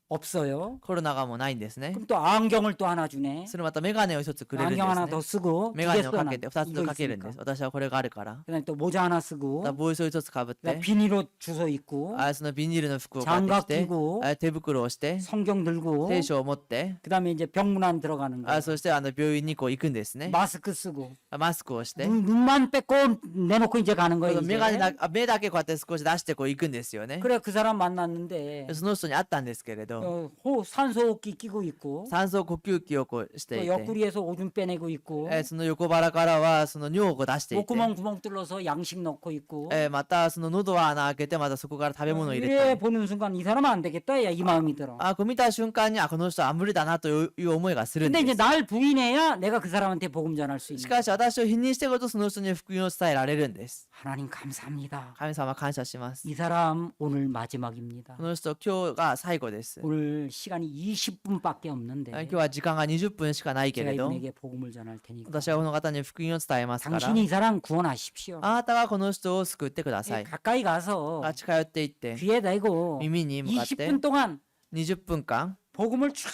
없어요. コロナがもうないんですね 그럼 또 안경을 또 하나 주네. それまたメガネを一つくれるんで 안경 す 하나 ね 더 쓰고 メガ 두 ネ 개 を 써 かけて2つ 이거 かけるんで 있으니까. す私はこれがあるから 그다음에 또 모자 하나 쓰고 帽子を一つかぶって 그다음에 비닐옷 주워 입고 そのビニールの服を買って 장갑 きて 끼고 手袋をして 성경 들고 聖書を持って 그다음에 이제 병문안 들어가는 거예요. そして病院にこう行くんですね 마스크 쓰고 マスクをして 눈만 빼고 내놓고 이제 가는 거예요. メガネ 이제. 目だけこうやって少し出してこう行くんですよね 그래 그 사람 만났는데 その人に会ったんですけれどと、 산소호흡기 끼고 있고 酸素呼吸器をこうしてい 또 て、 옆구리에서 오줌 빼내고 있고 その横腹からはその尿を出していて、 목구멍 구멍 뚫어서 양식 넣고 있고 またその喉は穴開けてまたそこから食べ物を入れ 이래 て、 보는 순간 이 사람은 안 되겠다 야 이 마음이 들어. こう見た瞬間にこの人は無理だなという思いがするん 근데 で 이제 す。 날 부인해야 내가 그 사람한테 복음 전할 수 し 있는. かし私を否認してこそその人に福音を伝えられるんです。 하나님 감사합니다. 神様感謝します。 이 사람 오늘 마지막입니다. この人今日が最後です。 오늘 시간이 20분밖에 今 없는데 日は時間が20分しかないけ 제가 れど、 이분에게 복음을 전할 테니까 私はこの方に福音を伝えますから、 당신이 이 사람 구원하십시오. あなたがこの人を救ってください。 가까이 가서 近寄っていって、 귀에 대고 耳に向かって 20분 동안 20分間 복음을 쫙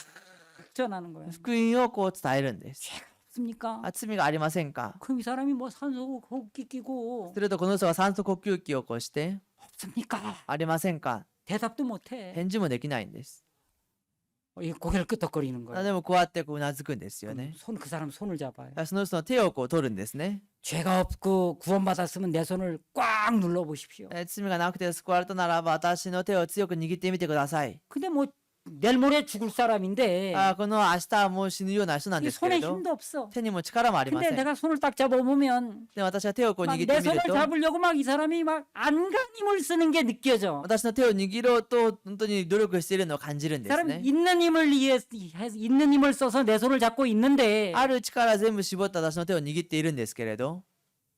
전하는 거예요. 福音をこう伝えるんです。 없습니까? 罪がありませんか？ 그럼 이 사람이 뭐 산소 호흡기 끼고 するとこの人は酸素呼吸器をこうして、 없습니까? ありませんか？ 대답도 못해. 返事もできないんです。 이 고개를 끄덕거리는 で 거예요. もこうやってこううなずくんですよね。 그 사람 손을 잡아요. その人の手をこう取るんですね。 죄가 없고 구원받았으면 내 손을 꽉 눌러 보십시오. 罪がなくて救われたならば私の手を強く握ってみてください。 근데 뭐 내일 모레 죽을 사람인데 この明日はもう死ぬような人なん 이 ですけ 손에 れど、 힘도 없어. 手にも力もありま 근데 せん。 내가 손을 딱 잡아보면 で私は手をこう 막 握っ 내 てみる 손을 と、 잡으려고 막 이 사람이 막 안간힘을 쓰는 게 느껴져. 私の手を握ろうと本当に努力しているのを感じるん 이 です 사람 ね。 있는 힘을 위해 있는 힘을 써서 내 손을 잡고 있는데 ある力全部絞って私の手を握っているんですけれど、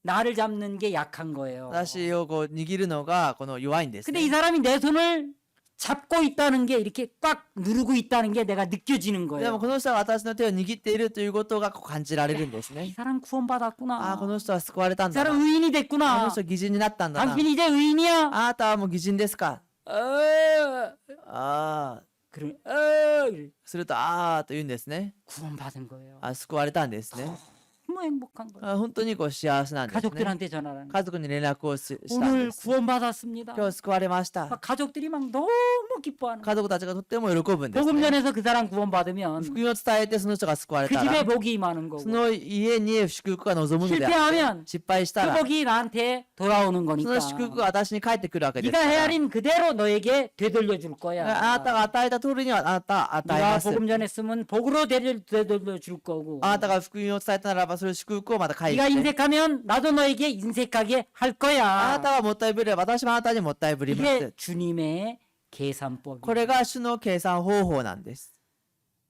나를 잡는 게 약한 거예요. 私をこう握るのがこの弱いんです、 근데 이 ね。 사람이 내 손을 잡고 있다는 게 이렇게 꽉 누르고 있다는 게 내가 느껴지는 でも 거예요. この人は私の手を握っているということがこう感じられるんです 이 ね。 사람 구원받았구나. この人は救われたん 이 だ 사람 な。 의인이 この 됐구나. 人義人になったんだな。 당신 이제 의인이야. あなたはもう義人ですか？ 그래. するとあーと言うんですね。 구원받은 거예요. 救われたんですね。 너무 행복한 거예요. 本当にこう幸せなんですね。 가족들한테 전화를. 家族に連絡をしたん 오늘 です。 구원받았습니다. 今日救われました。 막 가족들이 막 너무 기뻐하는 거예요. 家族たちがとっても喜ぶんです、 복음 ね。 전해서 그 사람 구원받으면 福音を伝えてその人が救われ 그 たら、 집에 복이 임하는 거고 その家に祝福が望むのであって、 실패하면 失敗した 그 ら、 복이 나한테 돌아오는 そ 거니까 の祝福が私に返ってくるわけです 네가 から。 헤아린 그대로 너에게 되돌려 줄 あ 거야. なたが与えた通りにはあなたは与え 네가 ます。 복음 전했으면 복으로 되돌려 줄 거고 あなたが福音を伝えたならば、それ祝福をまた返 네가 して。 인색하면 나도 너에게 인색하게 할 あな 거야. たはもったいぶれば、私もあなたにもったいぶりま 이게 す。 주님의 계산법. これが主の計算方法なんです。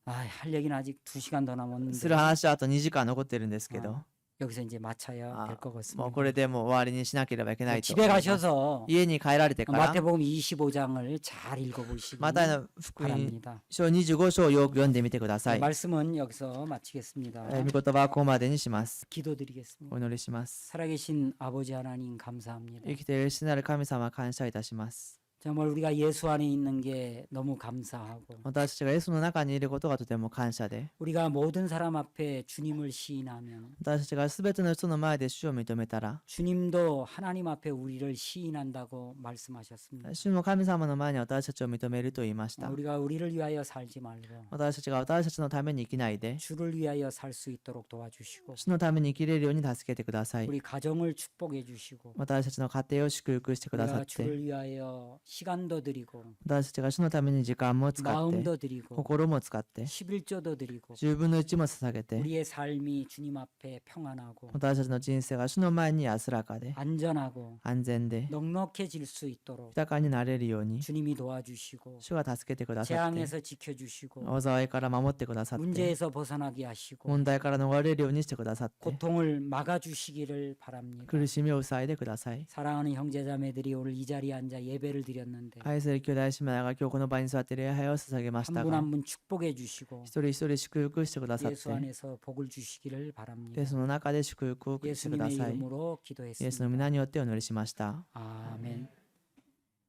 할 얘기는 아직 2시간 더 す 남았는데 る話はあと2時間残ってるんですけど、 여기서 이제 마쳐야 될 것 もう 같습니다. これでもう終わりにしなければいけないと 집에 思います。 가셔서 家に帰られてから、 마태복음 25장을 잘 읽어보시기 マタイの福音 바랍니다. 書25章をよく読んでみてください。 말씀은 여기서 마치겠습니다. 御言葉はここまでにします。 기도드리겠습니다. お祈りします。 살아계신 아버지 하나님 감사합니다. 生きている主なる神様感謝いたします。 정말 우리가 예수 안에 있는 게 너무 감사하고 私たちがイエスの中にいることがとても感謝で、 우리가 모든 사람 앞에 주님을 시인하면 私たちがすべての人の前で主を認めたら、 주님도 하나님 앞에 우리를 시인한다고 말씀하셨습니다. 主も神様の前に私たちを認めると言いました。 우리가 우리를 위하여 살지 말고 私たちが私たちのために生きないで、 주를 위하여 살 수 있도록 도와주시고 主のために生きれるように助けてください。 우리 가정을 축복해 주시고 私たちの家庭を祝福してくださ 우리가 って、 주를 위하여 시간도 드리고 私たちが主のために時間も使って、 마음도 드리고 心も使って、 11조도 드리고 10分の1も捧げて、 우리의 삶이 주님 앞에 평안하고 私たちの人生が主の前に安らかで、 안전하고 安全で、 넉넉해질 수 있도록 豊かになれるように、 주님이 도와주시고 主が助けてくださって、 재앙에서 지켜주시고 災いから守ってくださって、 문제에서 벗어나게 하시고 問題から逃れるようにしてくださって、 고통을 막아주시기를 바랍니다. 苦しみを塞いでください。 사랑하는 형제자매들이 오늘 이 자리에 앉아 예배를 드렸는데 愛する兄弟姉妹が今日この場に座って礼拝を捧げまし 한 た 분 が、 한 분 축복해 주시고 一人一人祝福してくださっ 예수 て、 안에서 복을 주시기를 바랍니다. でその中で祝福をしてくだ 예수님의 さい。 이름으로 イエス 기도했습니다. の皆によってお祈りしました。 아멘.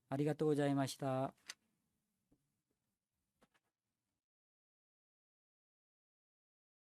아리가또 고자이마시다.